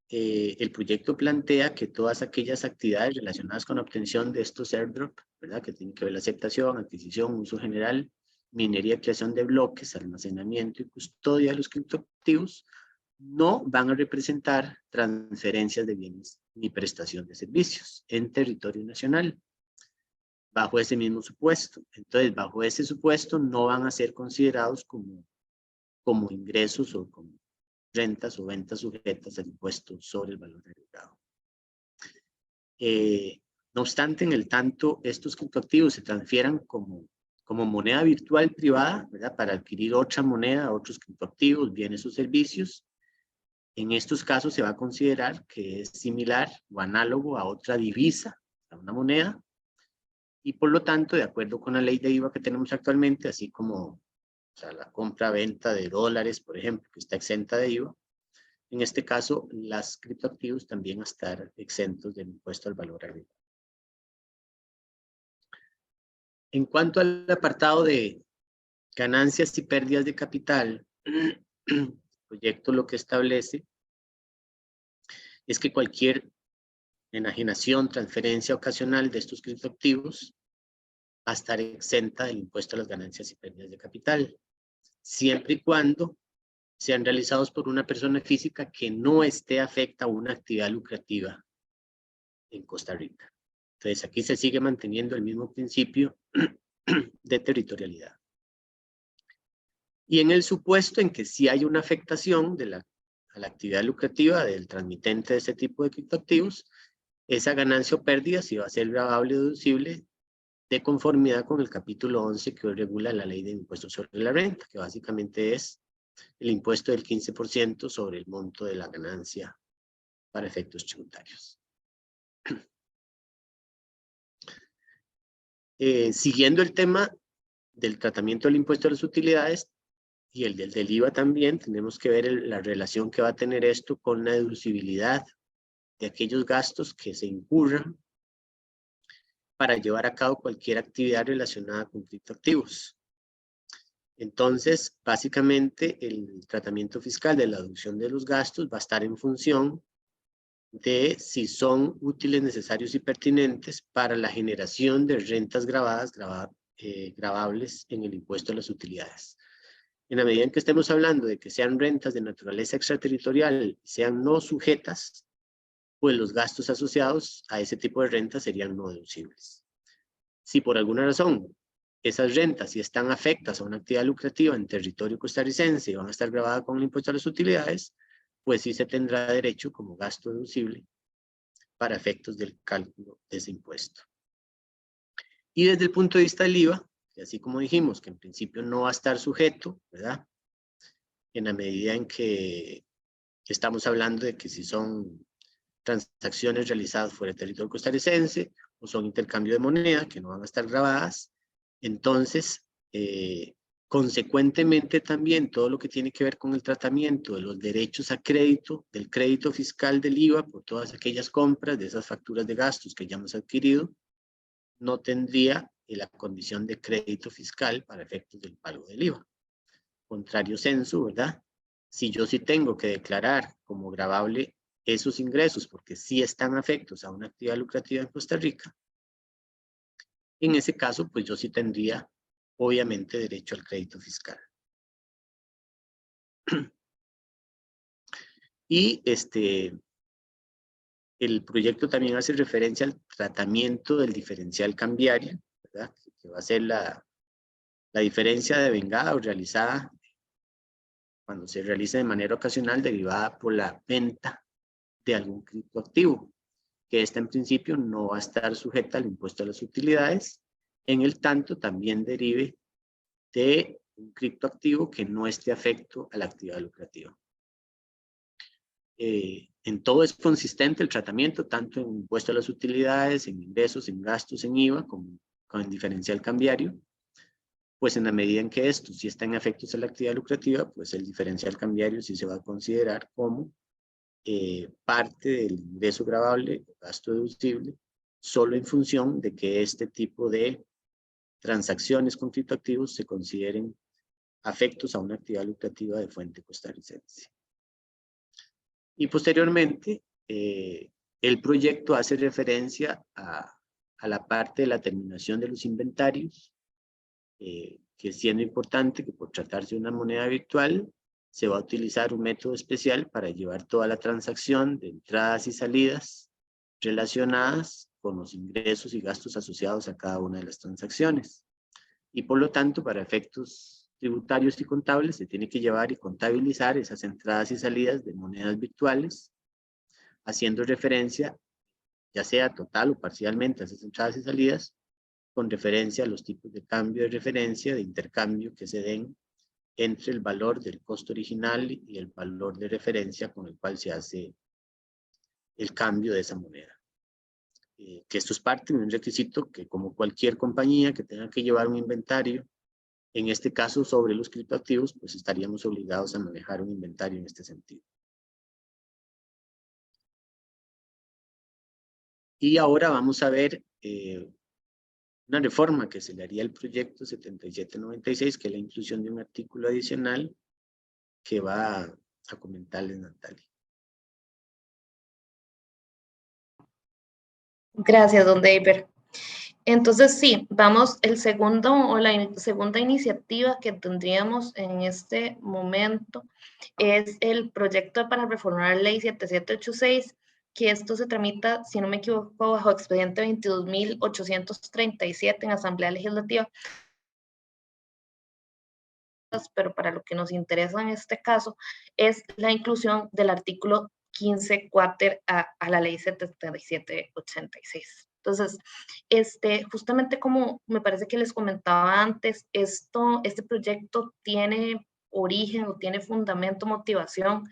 el proyecto plantea que todas aquellas actividades relacionadas con la obtención de estos airdrop, ¿verdad? Que tienen que ver la aceptación, adquisición, uso general, minería, creación de bloques, almacenamiento y custodia de los criptoactivos, no van a representar transferencias de bienes ni prestación de servicios en territorio nacional, bajo ese mismo supuesto. Entonces, bajo ese supuesto no van a ser considerados como ingresos o como rentas o ventas sujetas al impuesto sobre el valor agregado. No obstante, en el tanto estos criptoactivos se transfieran como moneda virtual privada, ¿verdad? Para adquirir otra moneda, otros criptoactivos, bienes o servicios, en estos casos se va a considerar que es similar o análogo a otra divisa, a una moneda, y por lo tanto, de acuerdo con la ley de IVA que tenemos actualmente, así como la compra-venta de dólares, por ejemplo, que está exenta de IVA, en este caso, las criptoactivos también van a estar exentos del impuesto al valor agregado. En cuanto al apartado de ganancias y pérdidas de capital, el proyecto lo que establece es que cualquier enajenación, transferencia ocasional de estos criptoactivos va a estar exenta del impuesto a las ganancias y pérdidas de capital, siempre y cuando sean realizados por una persona física que no esté afecta a una actividad lucrativa en Costa Rica. Entonces, aquí se sigue manteniendo el mismo principio de territorialidad. Y en el supuesto en que sí hay una afectación a la actividad lucrativa del transmitente de este tipo de criptoactivos, esa ganancia o pérdida sí va a ser gravable o deducible de conformidad con el capítulo 11 que hoy regula la ley de impuestos sobre la renta, que básicamente es el impuesto del 15% sobre el monto de la ganancia para efectos tributarios. Siguiendo el tema del tratamiento del impuesto a las utilidades y el del IVA también, tenemos que ver la relación que va a tener esto con la deducibilidad de aquellos gastos que se incurran para llevar a cabo cualquier actividad relacionada con criptoactivos. Entonces, básicamente, el tratamiento fiscal de la deducción de los gastos va a estar en función de si son útiles, necesarios y pertinentes para la generación de rentas gravables en el impuesto a las utilidades. En la medida en que estemos hablando de que sean rentas de naturaleza extraterritorial, sean no sujetas, pues los gastos asociados a ese tipo de rentas serían no deducibles. Si por alguna razón esas rentas, si están afectas a una actividad lucrativa en territorio costarricense y van a estar gravadas con el impuesto a las utilidades, pues sí se tendrá derecho como gasto deducible para efectos del cálculo de ese impuesto. Y desde el punto de vista del IVA, y así como dijimos que en principio no va a estar sujeto, ¿verdad? En la medida en que estamos hablando de que si son transacciones realizadas fuera del territorio costarricense o son intercambio de moneda que no van a estar grabadas, entonces, consecuentemente también todo lo que tiene que ver con el tratamiento de los derechos a crédito, del crédito fiscal del IVA por todas aquellas compras de esas facturas de gastos que ya hemos adquirido, no tendría la condición de crédito fiscal para efectos del pago del IVA. Contrario censo, ¿verdad? Si yo sí tengo que declarar como gravable esos ingresos porque sí están afectos a una actividad lucrativa en Costa Rica, en ese caso, pues yo sí tendría, obviamente, derecho al crédito fiscal. Y el proyecto también hace referencia al tratamiento del diferencial cambiario, ¿verdad? Que va a ser la diferencia devengada o realizada cuando se realiza de manera ocasional derivada por la venta de algún criptoactivo, que esta en principio no va a estar sujeta al impuesto a las utilidades, en el tanto también derive de un criptoactivo que no esté afecto a la actividad lucrativa. En todo es consistente el tratamiento, tanto en impuesto a las utilidades, en ingresos, en gastos, en IVA, como con el diferencial cambiario. Pues en la medida en que estos sí están afectos a la actividad lucrativa, pues el diferencial cambiario sí se va a considerar como parte del ingreso gravable, gasto deducible, solo en función de que este tipo de transacciones con criptoactivos se consideren afectos a una actividad lucrativa de fuente costarricense. Y posteriormente, el proyecto hace referencia a la parte de la terminación de los inventarios, que siendo importante que por tratarse de una moneda virtual, se va a utilizar un método especial para llevar toda la transacción de entradas y salidas relacionadas con los ingresos y gastos asociados a cada una de las transacciones. Y por lo tanto, para efectos tributarios y contables, se tiene que llevar y contabilizar esas entradas y salidas de monedas virtuales, haciendo referencia, ya sea total o parcialmente, a esas entradas y salidas, con referencia a los tipos de cambio de referencia, de intercambio que se den entre el valor del costo original y el valor de referencia con el cual se hace el cambio de esa moneda. Que esto es parte de un requisito que, como cualquier compañía que tenga que llevar un inventario, en este caso sobre los criptoactivos, pues estaríamos obligados a manejar un inventario en este sentido. Y ahora vamos a ver una reforma que se le haría al proyecto 7796, que es la inclusión de un artículo adicional que va a comentarles Natalia. Gracias, don David. Entonces, sí, vamos, el segundo o la segunda iniciativa que tendríamos en este momento es el proyecto para reformar la ley 7786, que esto se tramita, si no me equivoco, bajo expediente 22.837 en Asamblea Legislativa. Pero para lo que nos interesa en este caso es la inclusión del artículo 15 cuáter a la ley 7786. Entonces, justamente como me parece que les comentaba antes, este proyecto tiene origen o tiene fundamento, motivación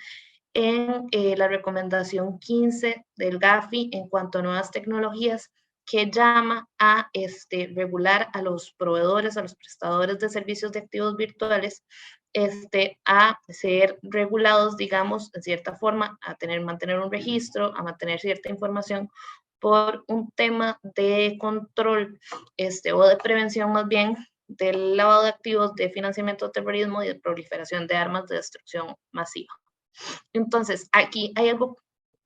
en la recomendación 15 del GAFI en cuanto a nuevas tecnologías, que llama a regular a los proveedores, a los prestadores de servicios de activos virtuales, a ser regulados, digamos, en cierta forma, a mantener un registro, a mantener cierta información por un tema de control o de prevención más bien del lavado de activos, de financiamiento de terrorismo y de proliferación de armas de destrucción masiva. Entonces, aquí hay algo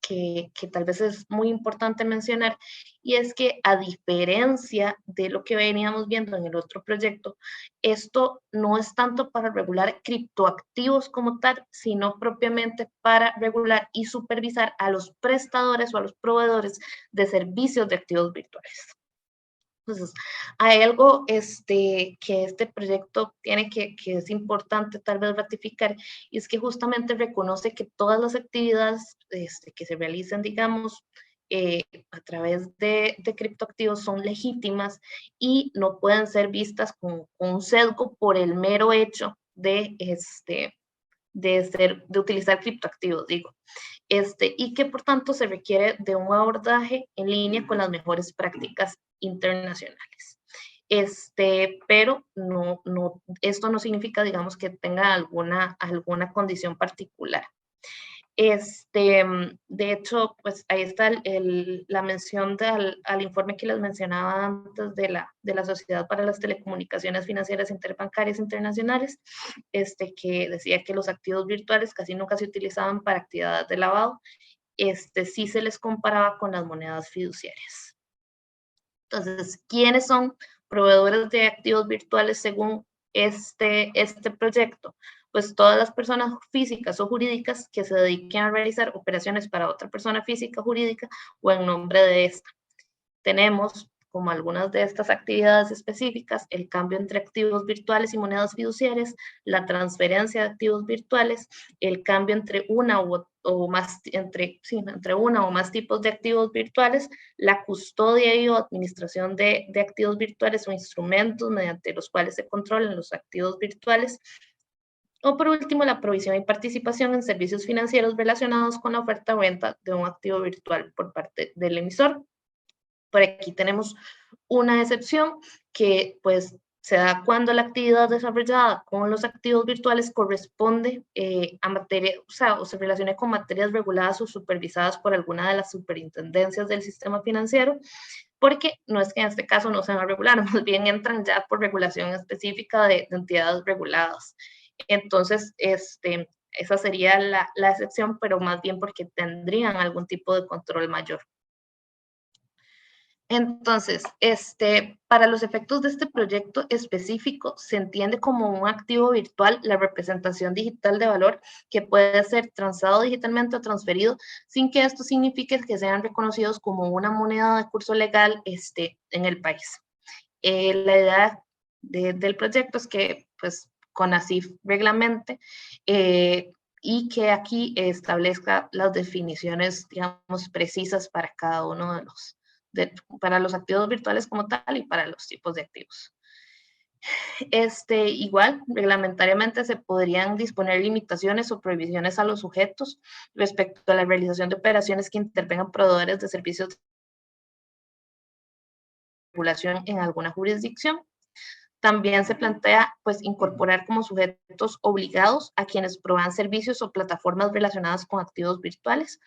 que tal vez es muy importante mencionar, y es que a diferencia de lo que veníamos viendo en el otro proyecto, esto no es tanto para regular criptoactivos como tal, sino propiamente para regular y supervisar a los prestadores o a los proveedores de servicios de activos virtuales. Entonces, hay algo que este proyecto tiene que es importante tal vez ratificar, y es que justamente reconoce que todas las actividades que se realicen, digamos, a través de criptoactivos son legítimas y no pueden ser vistas con un sesgo por el mero hecho de utilizar criptoactivos, digo. Y que por tanto se requiere de un abordaje en línea con las mejores prácticas internacionales. Pero esto no significa, digamos, que tenga alguna condición particular. De hecho, pues ahí está la mención al informe que les mencionaba antes de la Sociedad para las Telecomunicaciones Financieras Interbancarias Internacionales, que decía que los activos virtuales casi nunca se utilizaban para actividades de lavado, sí se les comparaba con las monedas fiduciarias. Entonces, ¿quiénes son proveedores de activos virtuales según este proyecto? Pues todas las personas físicas o jurídicas que se dediquen a realizar operaciones para otra persona física o jurídica o en nombre de esta. Tenemos como algunas de estas actividades específicas: el cambio entre activos virtuales y monedas fiduciarias, la transferencia de activos virtuales, el cambio entre una o más tipos de activos virtuales, la custodia y o administración de activos virtuales o instrumentos mediante los cuales se controlan los activos virtuales, o por último, la provisión y participación en servicios financieros relacionados con la oferta o venta de un activo virtual por parte del emisor. Por aquí tenemos una excepción que pues se da cuando la actividad desarrollada con los activos virtuales corresponde a materia, o se relacione con materias reguladas o supervisadas por alguna de las superintendencias del sistema financiero, porque no es que en este caso no se van a regular, más bien entran ya por regulación específica de entidades reguladas. Entonces, esa sería la excepción, pero más bien porque tendrían algún tipo de control mayor. Entonces, para los efectos de este proyecto específico, se entiende como un activo virtual la representación digital de valor que puede ser transado digitalmente o transferido sin que esto signifique que sean reconocidos como una moneda de curso legal en el país. La idea del proyecto es que, pues, CONACYF reglamente y que aquí establezca las definiciones, digamos, precisas para cada uno de para los activos virtuales como tal y para los tipos de activos. Igual, reglamentariamente se podrían disponer limitaciones o prohibiciones a los sujetos respecto a la realización de operaciones que intervengan proveedores de servicios de regulación en alguna jurisdicción. También se plantea, pues, incorporar como sujetos obligados a quienes provean servicios o plataformas relacionadas con activos virtuales,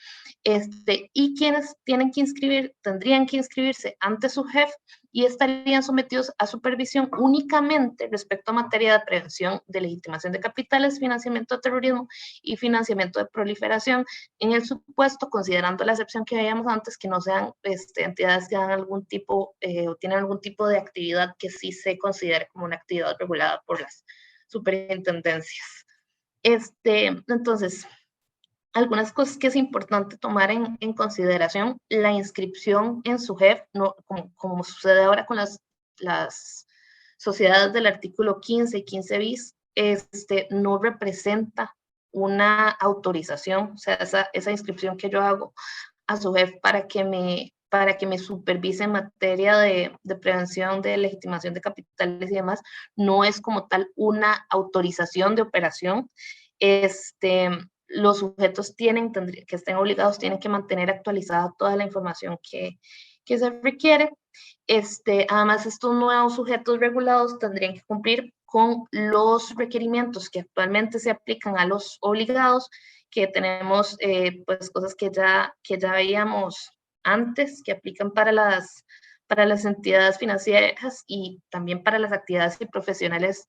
y quienes tendrían que inscribirse ante su jefe y estarían sometidos a supervisión únicamente respecto a materia de prevención de legitimación de capitales, financiamiento de terrorismo y financiamiento de proliferación, en el supuesto, considerando la excepción que veíamos antes, que no sean entidades que dan algún tipo o tienen algún tipo de actividad que sí se considere como una actividad regulada por las superintendencias. Entonces, algunas cosas que es importante tomar en consideración: la inscripción en SUGEF, no, como sucede ahora con las sociedades del artículo 15 y 15 bis, no representa una autorización. O sea, esa inscripción que yo hago a SUGEF para que me supervise en materia de prevención, de legitimación de capitales y demás, no es como tal una autorización de operación. Los sujetos que estén obligados tienen que mantener actualizada toda la información que se requiere. Además, estos nuevos sujetos regulados tendrían que cumplir con los requerimientos que actualmente se aplican a los obligados, que tenemos pues cosas que ya veíamos antes, que aplican para las entidades financieras y también para las actividades y profesionales,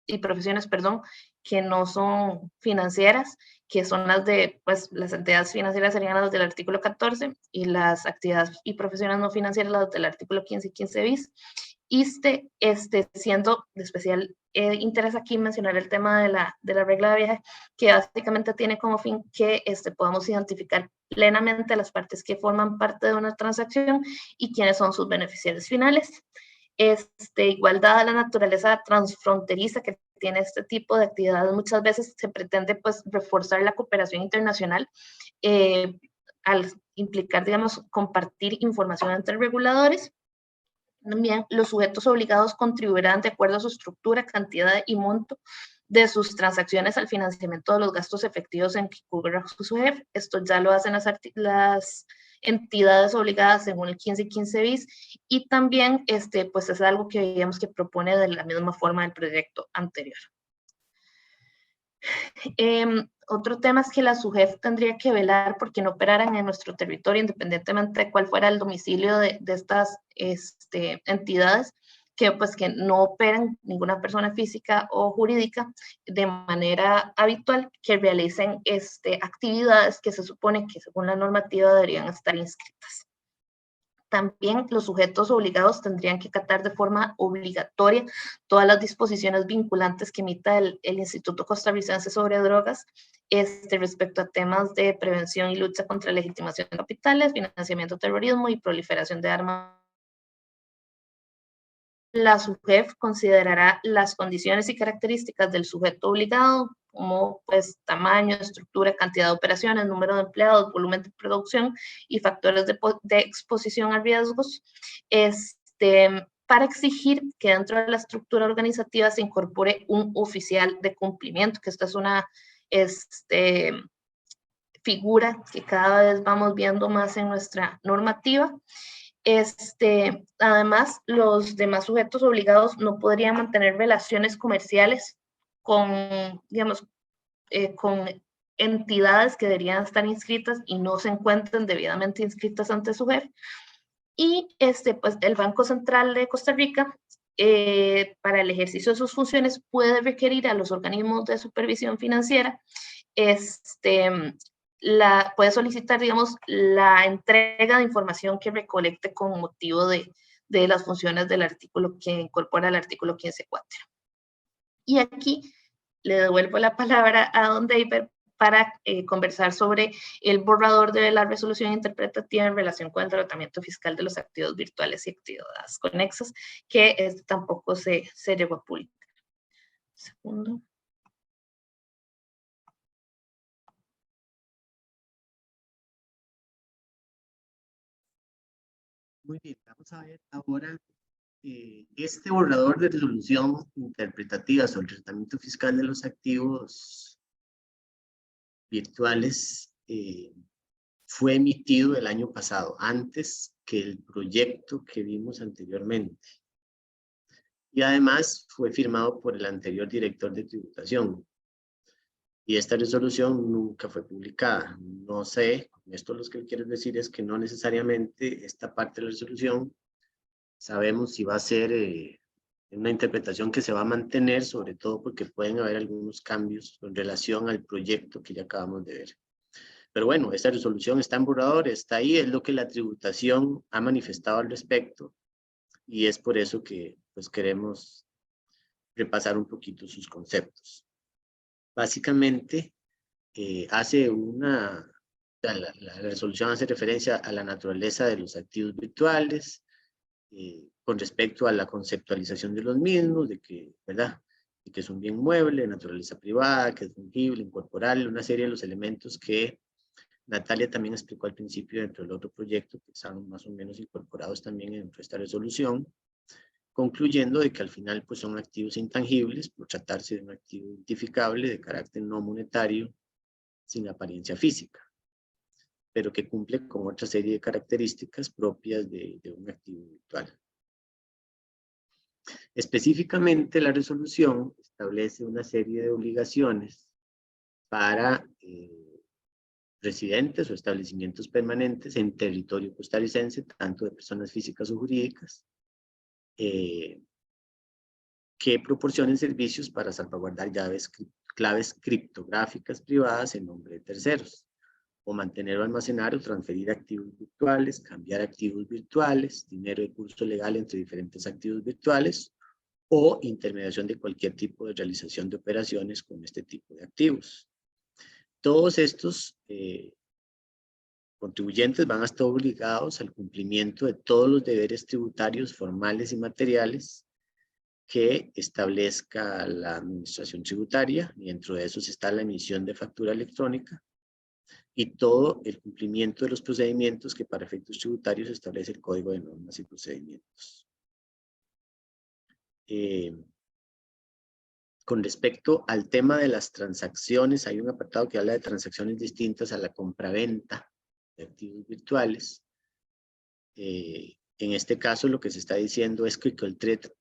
y profesiones, perdón, que no son financieras, que son las de, pues, las entidades financieras serían las del artículo 14 y las actividades y profesiones no financieras las del artículo 15 y 15 bis. Y siendo de especial interés aquí mencionar el tema de la regla de viaje, que básicamente tiene como fin que podamos identificar plenamente las partes que forman parte de una transacción y quiénes son sus beneficiarios finales. Igual dada la naturaleza transfronteriza que tiene este tipo de actividades, muchas veces se pretende pues reforzar la cooperación internacional al implicar, digamos, compartir información entre reguladores. También los sujetos obligados contribuirán de acuerdo a su estructura, cantidad y monto de sus transacciones al financiamiento de los gastos efectivos en que cubra su jefe. Esto ya lo hacen las entidades obligadas según el 15 y 15 bis, y también pues es algo que veíamos que propone de la misma forma del proyecto anterior. Otro tema es que la SUGEF tendría que velar porque no operaran en nuestro territorio, independientemente de cuál fuera el domicilio de estas entidades, que pues que no operan ninguna persona física o jurídica de manera habitual, que realicen actividades que se supone que según la normativa deberían estar inscritas. También los sujetos obligados tendrían que acatar de forma obligatoria todas las disposiciones vinculantes que emita el Instituto Costarricense sobre Drogas respecto a temas de prevención y lucha contra la legitimación de capitales, financiamiento de terrorismo y proliferación de armas. La SUGEF considerará las condiciones y características del sujeto obligado, como pues tamaño, estructura, cantidad de operaciones, número de empleados, volumen de producción y factores de exposición a riesgos, para exigir que dentro de la estructura organizativa se incorpore un oficial de cumplimiento, que esta es una figura que cada vez vamos viendo más en nuestra normativa. Además, los demás sujetos obligados no podrían mantener relaciones comerciales con, digamos, con entidades que deberían estar inscritas y no se encuentren debidamente inscritas ante su jefe. Y pues el Banco Central de Costa Rica, para el ejercicio de sus funciones, puede requerir a los organismos de supervisión financiera puede solicitar, digamos, la entrega de información que recolecte con motivo de las funciones del artículo que incorpora el artículo 15.4. Y aquí le devuelvo la palabra a don David para conversar sobre el borrador de la resolución interpretativa en relación con el tratamiento fiscal de los activos virtuales y actividades conexas, que tampoco se llegó a publicar. Segundo. Muy bien, vamos a ver ahora este borrador de resolución interpretativa sobre el tratamiento fiscal de los activos virtuales fue emitido el año pasado, antes que el proyecto que vimos anteriormente. Y además fue firmado por el anterior director de tributación. Y esta resolución nunca fue publicada. No sé, esto lo que quiero decir es que no necesariamente esta parte de la resolución sabemos si va a ser una interpretación que se va a mantener, sobre todo porque pueden haber algunos cambios en relación al proyecto que ya acabamos de ver. Pero bueno, esta resolución está en borrador, está ahí, es lo que la tributación ha manifestado al respecto y es por eso que pues queremos repasar un poquito sus conceptos. Básicamente, la resolución hace referencia a la naturaleza de los activos virtuales, con respecto a la conceptualización de los mismos, de que, ¿verdad?, de que es un bien mueble, de naturaleza privada, que es fungible, incorporable, una serie de los elementos que Natalia también explicó al principio dentro del otro proyecto, que están más o menos incorporados también dentro de esta resolución, concluyendo de que al final pues son activos intangibles por tratarse de un activo identificable de carácter no monetario sin apariencia física. pero que cumple con otra serie de características propias de un activo virtual. Específicamente, la resolución establece una serie de obligaciones para residentes o establecimientos permanentes en territorio costarricense, tanto de personas físicas o jurídicas, que proporcionen servicios para salvaguardar claves criptográficas privadas en nombre de terceros, o mantener o almacenar o transferir activos virtuales, cambiar activos virtuales, dinero de curso legal entre diferentes activos virtuales, o intermediación de cualquier tipo de realización de operaciones con este tipo de activos. Todos estos contribuyentes van a estar obligados al cumplimiento de todos los deberes tributarios formales y materiales que establezca la administración tributaria, y dentro de esos está la emisión de factura electrónica y todo el cumplimiento de los procedimientos que para efectos tributarios establece el Código de Normas y Procedimientos. Con respecto al tema de las transacciones, hay un apartado que habla de transacciones distintas a la compraventa de activos virtuales. En este caso, lo que se está diciendo es que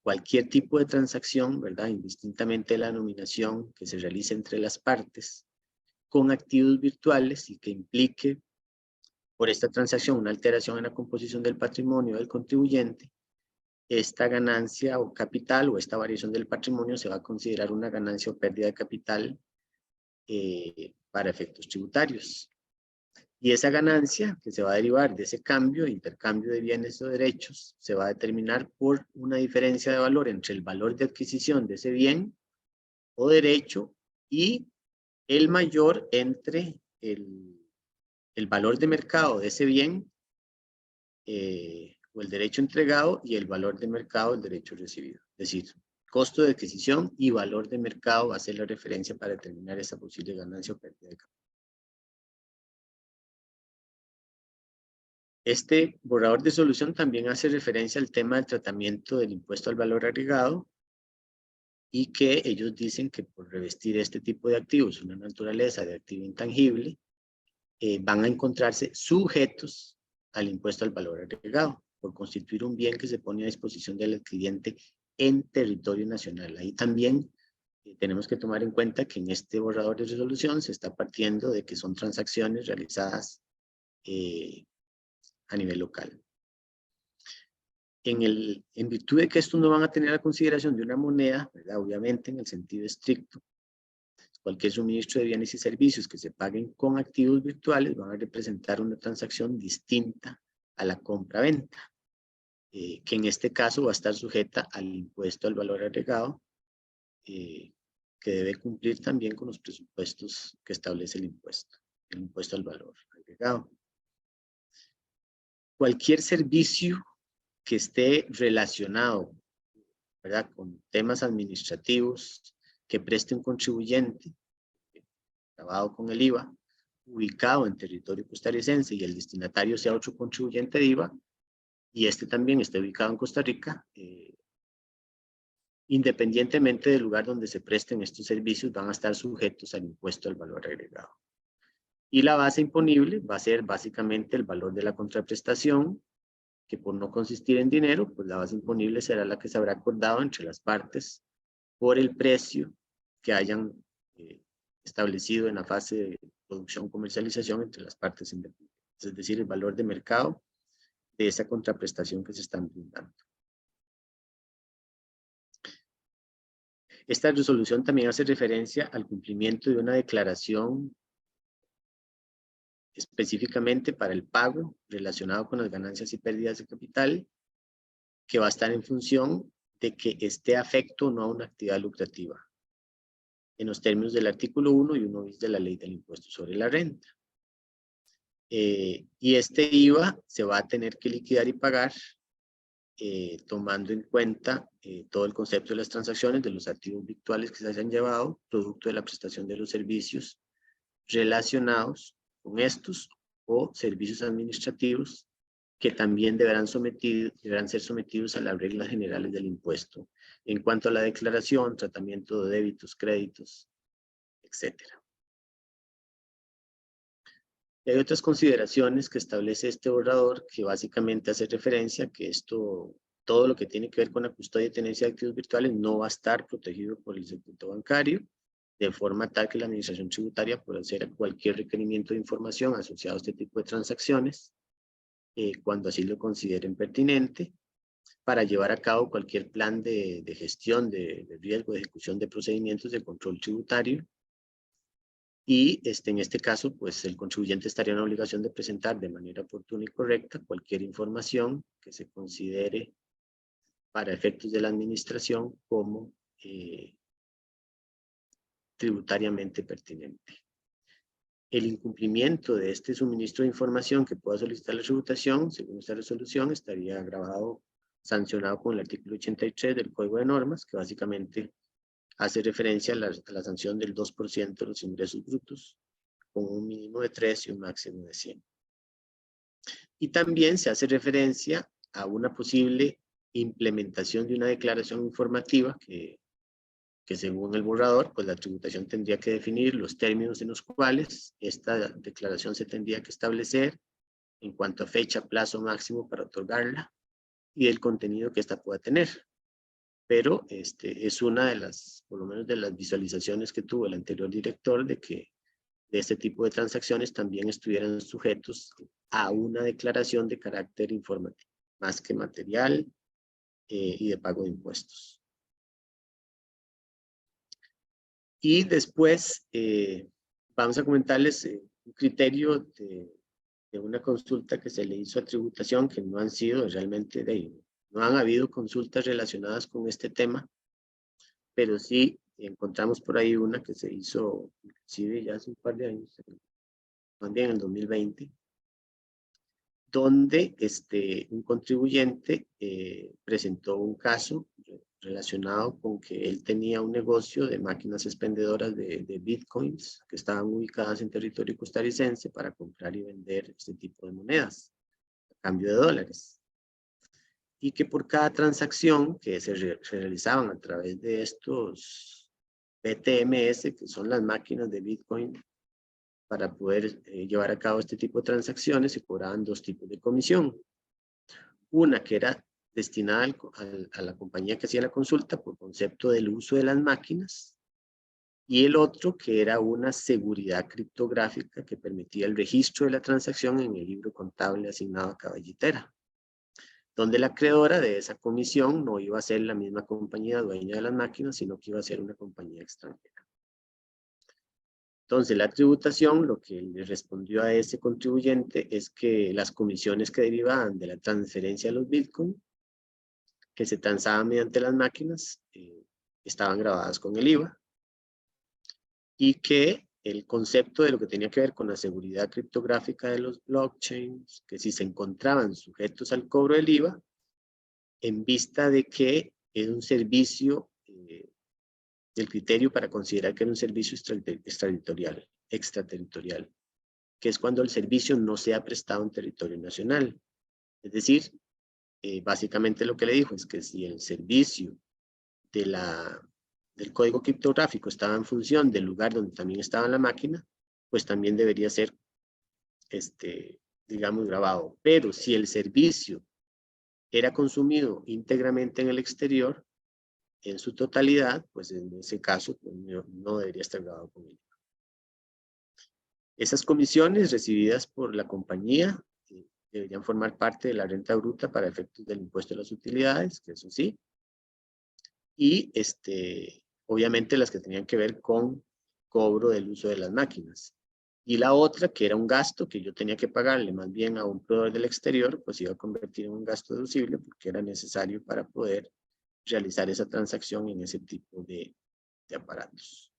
cualquier tipo de transacción, ¿verdad?, indistintamente de la denominación que se realice entre las partes, con activos virtuales y que implique por esta transacción una alteración en la composición del patrimonio del contribuyente, esta ganancia o capital o esta variación del patrimonio se va a considerar una ganancia o pérdida de capital para efectos tributarios. Y esa ganancia que se va a derivar de ese cambio, intercambio de bienes o derechos, se va a determinar por una diferencia de valor entre el valor de adquisición de ese bien o derecho y el mayor entre el valor de mercado de ese bien o el derecho entregado y el valor de mercado del derecho recibido. Es decir, costo de adquisición y valor de mercado va a ser la referencia para determinar esa posible ganancia o pérdida de capital. Este borrador de solución también hace referencia al tema del tratamiento del impuesto al valor agregado y que ellos dicen que por revestir este tipo de activos, una naturaleza de activo intangible, van a encontrarse sujetos al impuesto al valor agregado por constituir un bien que se pone a disposición del adquiriente en territorio nacional. Ahí también tenemos que tomar en cuenta que en este borrador de resolución se está partiendo de que son transacciones realizadas a nivel local. En virtud de que estos no van a tener la consideración de una moneda, ¿verdad?, obviamente en el sentido estricto, cualquier suministro de bienes y servicios que se paguen con activos virtuales van a representar una transacción distinta a la compra-venta, que en este caso va a estar sujeta al impuesto al valor agregado, que debe cumplir también con los presupuestos que establece el impuesto al valor agregado. Cualquier servicio que esté relacionado, ¿verdad?, con temas administrativos que preste un contribuyente grabado con el IVA, ubicado en territorio costarricense y el destinatario sea otro contribuyente de IVA, y este también esté ubicado en Costa Rica, independientemente del lugar donde se presten estos servicios, van a estar sujetos al impuesto al valor agregado. Y la base imponible va a ser básicamente el valor de la contraprestación, que por no consistir en dinero, pues la base imponible será la que se habrá acordado entre las partes por el precio que hayan establecido en la fase de producción comercialización entre las partes independientes. Es decir, el valor de mercado de esa contraprestación que se están brindando. Esta resolución también hace referencia al cumplimiento de una declaración específicamente para el pago relacionado con las ganancias y pérdidas de capital, que va a estar en función de que esté afecto o no a una actividad lucrativa, en los términos del artículo 1 y 1 bis de la Ley del Impuesto sobre la Renta. Y este IVA se va a tener que liquidar y pagar tomando en cuenta todo el concepto de las transacciones de los activos virtuales que se hayan llevado, producto de la prestación de los servicios relacionados con estos o servicios administrativos que también deberán ser sometidos a las reglas generales del impuesto en cuanto a la declaración, tratamiento de débitos, créditos, etc. Y hay otras consideraciones que establece este borrador que básicamente hace referencia a que todo lo que tiene que ver con la custodia y tenencia de activos virtuales no va a estar protegido por el secreto bancario, de forma tal que la administración tributaria pueda hacer cualquier requerimiento de información asociado a este tipo de transacciones, cuando así lo consideren pertinente, para llevar a cabo cualquier plan de gestión de riesgo, de ejecución de procedimientos de control tributario. Y en este caso, pues el contribuyente estaría en la obligación de presentar de manera oportuna y correcta cualquier información que se considere para efectos de la administración como tributariamente pertinente. El incumplimiento de este suministro de información que pueda solicitar la tributación, según esta resolución, estaría agravado, sancionado con el artículo 83 del Código de Normas, que básicamente hace referencia a la sanción del 2% de los ingresos brutos, con un mínimo de 3 y un máximo de 100. Y también se hace referencia a una posible implementación de una declaración informativa que según el borrador, pues la tributación tendría que definir los términos en los cuales esta declaración se tendría que establecer en cuanto a fecha, plazo máximo para otorgarla y el contenido que ésta pueda tener. Pero es una de las, por lo menos de las visualizaciones que tuvo el anterior director de que de este tipo de transacciones también estuvieran sujetos a una declaración de carácter informativo, más que material y de pago de impuestos. Y después vamos a comentarles un criterio de una consulta que se le hizo a tributación, que no han sido realmente no han habido consultas relacionadas con este tema, pero sí encontramos por ahí una que se hizo, inclusive ya hace un par de años, también en el 2020, donde un contribuyente presentó un caso relacionado con que él tenía un negocio de máquinas expendedoras de bitcoins que estaban ubicadas en territorio costarricense para comprar y vender este tipo de monedas a cambio de dólares. Y que por cada transacción que se realizaban a través de estos BTMS, que son las máquinas de bitcoin, para poder llevar a cabo este tipo de transacciones se cobraban dos tipos de comisión. Una que era destinada a la compañía que hacía la consulta por concepto del uso de las máquinas, y el otro que era una seguridad criptográfica que permitía el registro de la transacción en el libro contable asignado a cada billetera, donde la acreedora de esa comisión no iba a ser la misma compañía dueña de las máquinas, sino que iba a ser una compañía extranjera. Entonces, la tributación, lo que le respondió a ese contribuyente es que las comisiones que derivaban de la transferencia de los bitcoins, que se transaban mediante las máquinas, estaban grabadas con el IVA, y que el concepto de lo que tenía que ver con la seguridad criptográfica de los blockchains, que si se encontraban sujetos al cobro del IVA, en vista de que es un servicio, el criterio para considerar que era un servicio extraterritorial, que es cuando el servicio no sea prestado en territorio nacional. Es decir, básicamente lo que le dijo es que si el servicio del código criptográfico estaba en función del lugar donde también estaba la máquina, pues también debería ser, digamos, grabado. Pero si el servicio era consumido íntegramente en el exterior, en su totalidad, pues en ese caso pues no debería estar grabado con él. Esas comisiones recibidas por la compañía deberían formar parte de la renta bruta para efectos del impuesto de las utilidades, que eso sí, y obviamente las que tenían que ver con cobro del uso de las máquinas. Y la otra, que era un gasto que yo tenía que pagarle más bien a un proveedor del exterior, pues iba a convertir en un gasto deducible porque era necesario para poder realizar esa transacción en ese tipo de aparatos.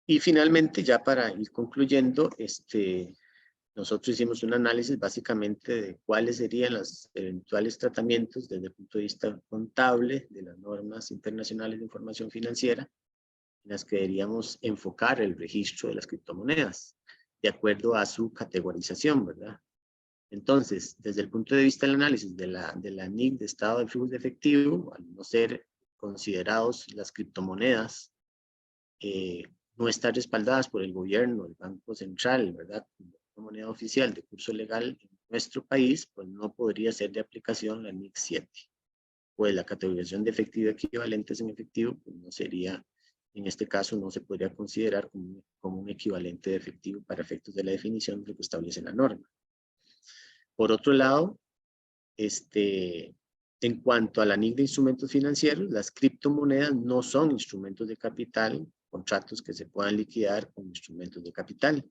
Y finalmente, ya para ir concluyendo, nosotros hicimos un análisis básicamente de cuáles serían los eventuales tratamientos desde el punto de vista contable de las normas internacionales de información financiera en las que deberíamos enfocar el registro de las criptomonedas de acuerdo a su categorización, ¿verdad? Entonces, desde el punto de vista del análisis de la NIC de estado de flujos de efectivo, al no ser considerados las criptomonedas no están respaldadas por el gobierno, el Banco Central, ¿verdad? Como una moneda oficial de curso legal en nuestro país, pues no podría ser de aplicación la NIC 7. Pues la categorización de efectivo equivalentes en efectivo, pues no sería, en este caso no se podría considerar como un equivalente de efectivo para efectos de la definición de lo que establece la norma. Por otro lado, en cuanto a la NIC de instrumentos financieros, las criptomonedas no son instrumentos de capital, contratos que se puedan liquidar con instrumentos de capital,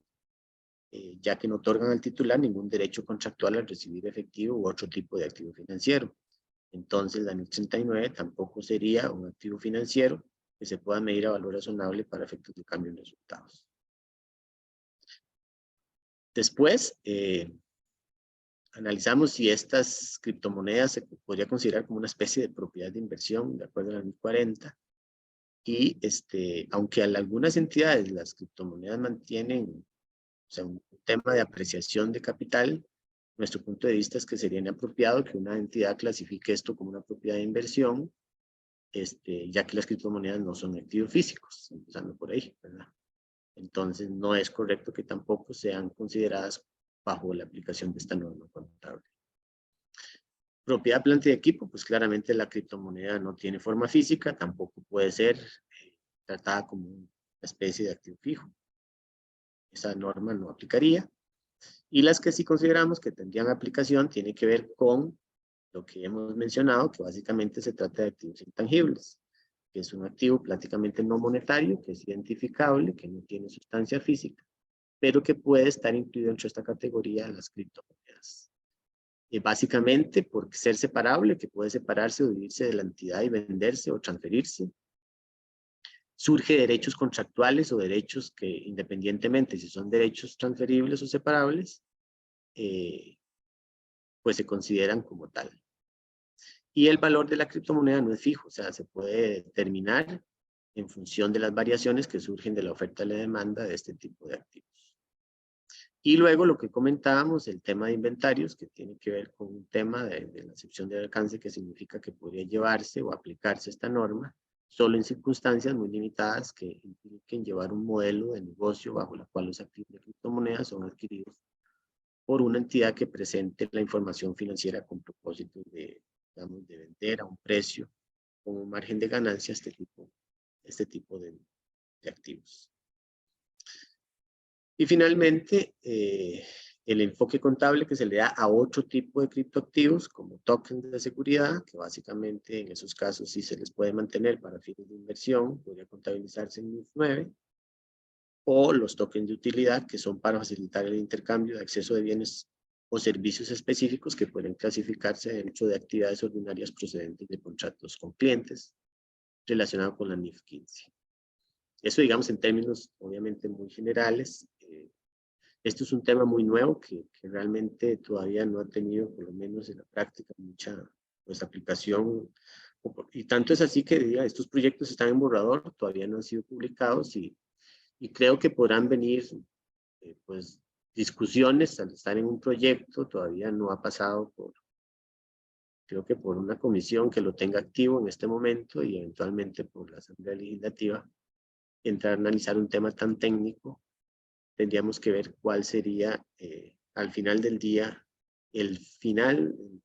ya que no otorgan al titular ningún derecho contractual al recibir efectivo u otro tipo de activo financiero. Entonces, la NIC 39 tampoco sería un activo financiero que se pueda medir a valor razonable para efectos de cambio en resultados. Después, analizamos si estas criptomonedas se podría considerar como una especie de propiedad de inversión, de acuerdo a la NIC 40. Y aunque algunas entidades las criptomonedas mantienen, o sea, un tema de apreciación de capital, nuestro punto de vista es que sería inapropiado que una entidad clasifique esto como una propiedad de inversión, ya que las criptomonedas no son activos físicos, empezando por ahí, ¿verdad? Entonces, no es correcto que tampoco sean consideradas bajo la aplicación de esta norma contable. Propiedad, planta y equipo, pues claramente la criptomoneda no tiene forma física, tampoco puede ser tratada como una especie de activo fijo. Esa norma no aplicaría. Y las que sí consideramos que tendrían aplicación tiene que ver con lo que hemos mencionado, que básicamente se trata de activos intangibles, que es un activo prácticamente no monetario, que es identificable, que no tiene sustancia física, pero que puede estar incluido entre esta categoría de las criptomonedas. Básicamente por ser separable, que puede separarse o dividirse de la entidad y venderse o transferirse. Surge derechos contractuales o derechos que independientemente si son derechos transferibles o separables, pues se consideran como tal. Y el valor de la criptomoneda no es fijo, o sea, se puede determinar en función de las variaciones que surgen de la oferta y la demanda de este tipo de activos. Y luego lo que comentábamos, el tema de inventarios, que tiene que ver con un tema de la acepción de alcance, que significa que podría llevarse o aplicarse esta norma solo en circunstancias muy limitadas que impliquen llevar un modelo de negocio bajo la cual los activos de criptomonedas son adquiridos por una entidad que presente la información financiera con propósito de, digamos, de vender a un precio con un margen de ganancia este tipo de activos. Y finalmente, el enfoque contable que se le da a otro tipo de criptoactivos, como tokens de seguridad, que básicamente en esos casos sí se les puede mantener para fines de inversión, podría contabilizarse en NIF 9, o los tokens de utilidad, que son para facilitar el intercambio de acceso de bienes o servicios específicos que pueden clasificarse dentro de actividades ordinarias procedentes de contratos con clientes, relacionado con la NIF 15. Eso, digamos, en términos obviamente muy generales. Esto es un tema muy nuevo que realmente todavía no ha tenido, por lo menos en la práctica, mucha pues, aplicación. Y tanto es así que diga, estos proyectos están en borrador, todavía no han sido publicados y creo que podrán venir pues, discusiones al estar en un proyecto. Todavía no ha pasado creo que por una comisión que lo tenga activo en este momento y eventualmente por la Asamblea Legislativa. Entrar a analizar un tema tan técnico, tendríamos que ver cuál sería al final del día el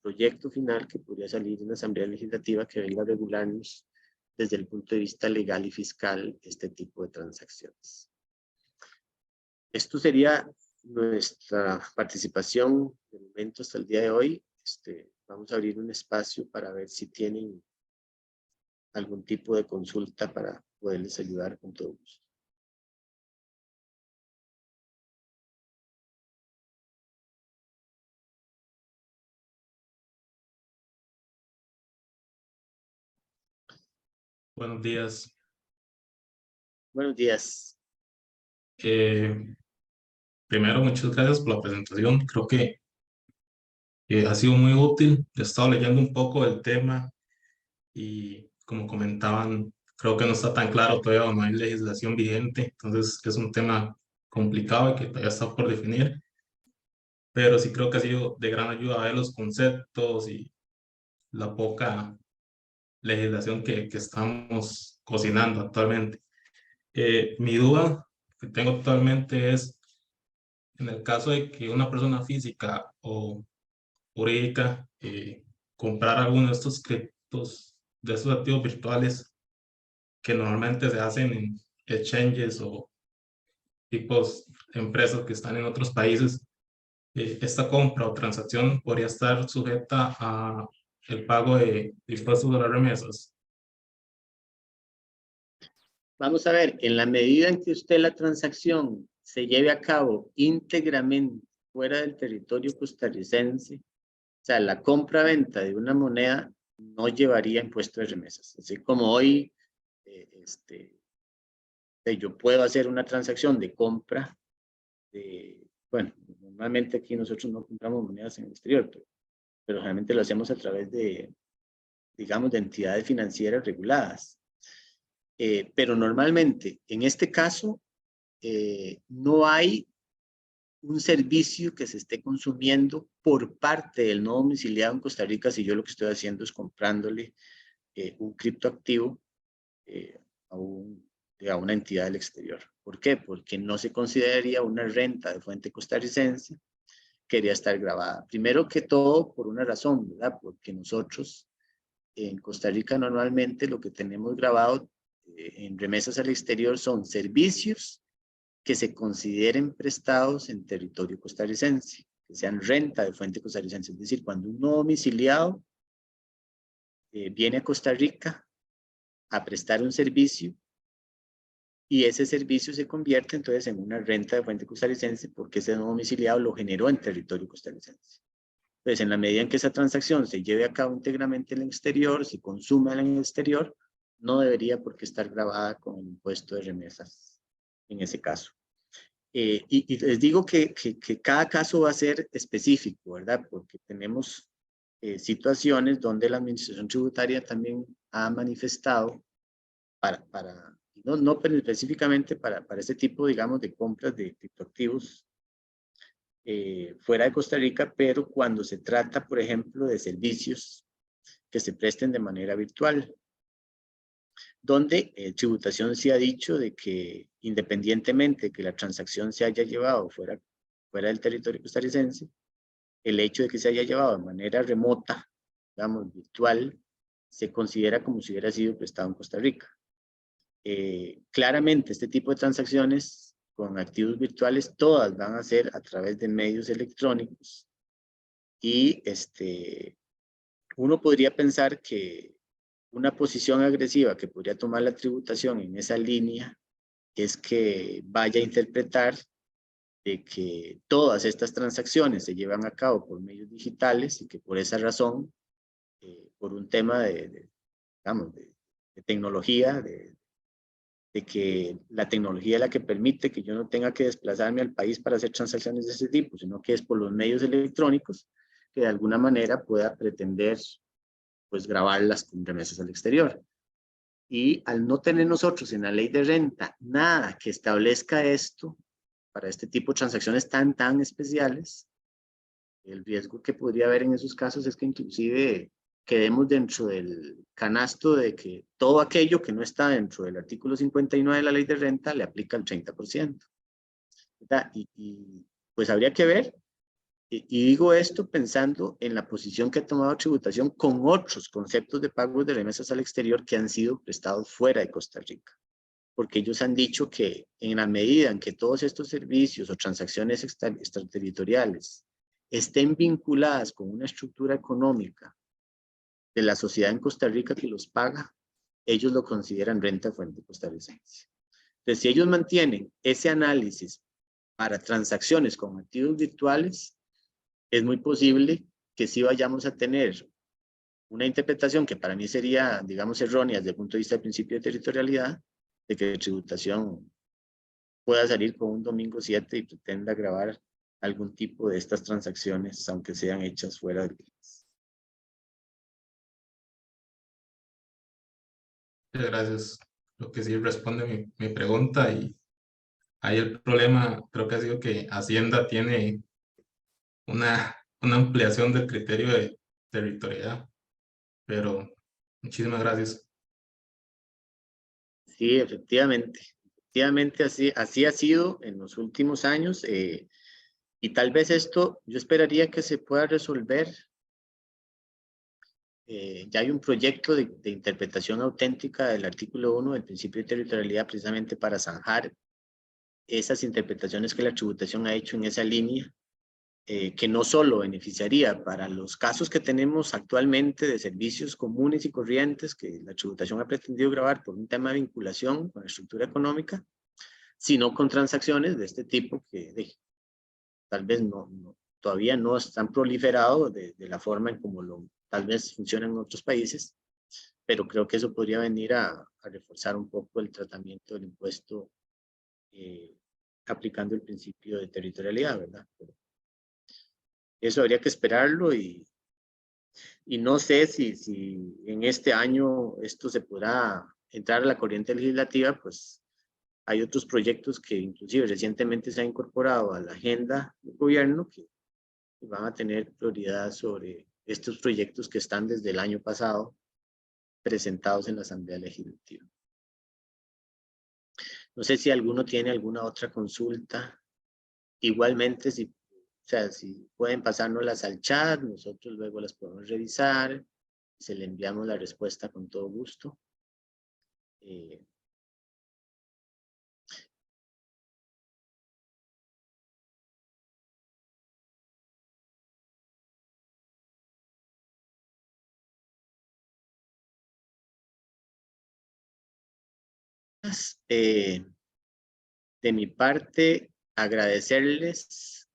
proyecto final que podría salir en la Asamblea Legislativa que venga a regularnos desde el punto de vista legal y fiscal este tipo de transacciones. Esto sería nuestra participación de momento hasta el día de hoy. Vamos a abrir un espacio para ver si tienen algún tipo de consulta para poderles ayudar con todo gusto. Buenos días. Buenos días. Primero, muchas gracias por la presentación. Creo que ha sido muy útil. He estado leyendo un poco del tema y como comentaban, creo que no está tan claro todavía, no hay legislación vigente, entonces es un tema complicado y que todavía está por definir, pero sí creo que ha sido de gran ayuda ver los conceptos y la poca legislación que estamos cocinando actualmente. Mi duda que tengo actualmente es, en el caso de que una persona física o jurídica comprara alguno de estos criptos, de estos activos virtuales que normalmente se hacen en exchanges o tipos de empresas que están en otros países, esta compra o transacción podría estar sujeta a el pago de impuestos de las remesas. Vamos a ver, en la medida en que usted la transacción se lleve a cabo íntegramente fuera del territorio costarricense, o sea, la compra-venta de una moneda no llevaría impuesto de remesas. Así como hoy, yo puedo hacer una transacción de compra bueno, normalmente aquí nosotros no compramos monedas en el exterior, pero generalmente lo hacemos a través de, digamos, de entidades financieras reguladas. Pero normalmente, en este caso, no hay un servicio que se esté consumiendo por parte del no domiciliado en Costa Rica si yo lo que estoy haciendo es comprándole un criptoactivo a una entidad del exterior. ¿Por qué? Porque no se consideraría una renta de fuente costarricense que debería estar grabada. Primero que todo, por una razón, ¿verdad? Porque nosotros en Costa Rica normalmente lo que tenemos grabado en remesas al exterior son servicios que se consideren prestados en territorio costarricense, que sean renta de fuente costarricense. Es decir, cuando un no domiciliado viene a Costa Rica a prestar un servicio y ese servicio se convierte entonces en una renta de fuente costarricense porque ese no domiciliado lo generó en territorio costarricense. Entonces, en la medida en que esa transacción se lleve a cabo íntegramente en el exterior, se consuma en el exterior, no debería por qué estar grabada con el impuesto de remesas en ese caso. Y les digo que cada caso va a ser específico, ¿verdad? Porque tenemos situaciones donde la administración tributaria también ha manifestado no específicamente para este tipo, digamos, de compras de criptoactivos fuera de Costa Rica, pero cuando se trata, por ejemplo, de servicios que se presten de manera virtual, donde tributación sí ha dicho de que independientemente de que la transacción se haya llevado fuera del territorio costarricense, el hecho de que se haya llevado de manera remota, digamos, virtual, se considera como si hubiera sido prestado en Costa Rica. Claramente, este tipo de transacciones con activos virtuales, todas van a ser a través de medios electrónicos y uno podría pensar que una posición agresiva que podría tomar la tributación en esa línea es que vaya a interpretar de que todas estas transacciones se llevan a cabo por medios digitales y que por esa razón, por un tema digamos, de tecnología, de que la tecnología es la que permite que yo no tenga que desplazarme al país para hacer transacciones de ese tipo, sino que es por los medios electrónicos que de alguna manera pueda pretender pues grabarlas con remesas al exterior. Y al no tener nosotros en la ley de renta nada que establezca esto para este tipo de transacciones tan especiales, el riesgo que podría haber en esos casos es que inclusive quedemos dentro del canasto de que todo aquello que no está dentro del artículo 59 de la ley de renta le aplica el 30%. ¿Verdad? Y pues habría que ver, y digo esto pensando en la posición que ha tomado tributación con otros conceptos de pagos de remesas al exterior que han sido prestados fuera de Costa Rica. Porque ellos han dicho que en la medida en que todos estos servicios o transacciones extraterritoriales estén vinculadas con una estructura económica de la sociedad en Costa Rica que los paga, ellos lo consideran renta fuente costarricense. Entonces, si ellos mantienen ese análisis para transacciones con activos virtuales, es muy posible que sí vayamos a tener una interpretación que para mí sería, digamos, errónea desde el punto de vista del principio de territorialidad, de que tributación pueda salir con un domingo 7 y pretenda grabar algún tipo de estas transacciones, aunque sean hechas fuera del país. Muchas gracias. Lo que sí responde mi pregunta, y ahí el problema creo que ha sido que Hacienda tiene una ampliación del criterio de territorialidad, pero muchísimas gracias. Sí, efectivamente. Efectivamente, así ha sido en los últimos años, y tal vez esto yo esperaría que se pueda resolver. Ya hay un proyecto de interpretación auténtica del artículo 1 del principio de territorialidad precisamente para zanjar esas interpretaciones que la tributación ha hecho en esa línea, que no solo beneficiaría para los casos que tenemos actualmente de servicios comunes y corrientes que la tributación ha pretendido gravar por un tema de vinculación con la estructura económica, sino con transacciones de este tipo que tal vez todavía no están proliferados de la forma en como tal vez funcionan en otros países, pero creo que eso podría venir a reforzar un poco el tratamiento del impuesto aplicando el principio de territorialidad, ¿verdad? Pero eso habría que esperarlo y no sé si en este año esto se podrá entrar a la corriente legislativa, pues hay otros proyectos que inclusive recientemente se han incorporado a la agenda del gobierno que van a tener prioridad sobre estos proyectos que están desde el año pasado presentados en la Asamblea Legislativa. No sé si alguno tiene alguna otra consulta. Igualmente, si pueden pasárnoslas al chat, nosotros luego las podemos revisar, se le enviamos la respuesta con todo gusto. De mi parte, agradecerles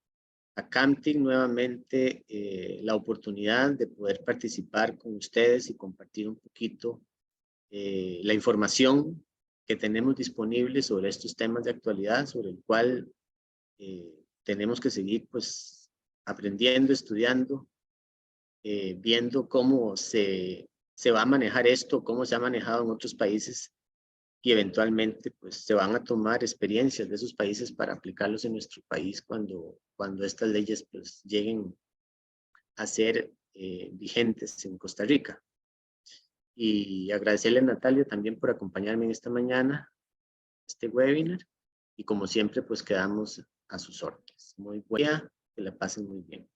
a Camtic nuevamente la oportunidad de poder participar con ustedes y compartir un poquito la información que tenemos disponible sobre estos temas de actualidad, sobre el cual tenemos que seguir pues aprendiendo, estudiando, viendo cómo se va a manejar esto, cómo se ha manejado en otros países y eventualmente pues se van a tomar experiencias de esos países para aplicarlos en nuestro país cuando estas leyes pues lleguen a ser vigentes en Costa Rica. Y agradecerle a Natalia también por acompañarme en esta mañana, este webinar, y como siempre pues quedamos a sus órdenes. Muy buena, que la pasen muy bien.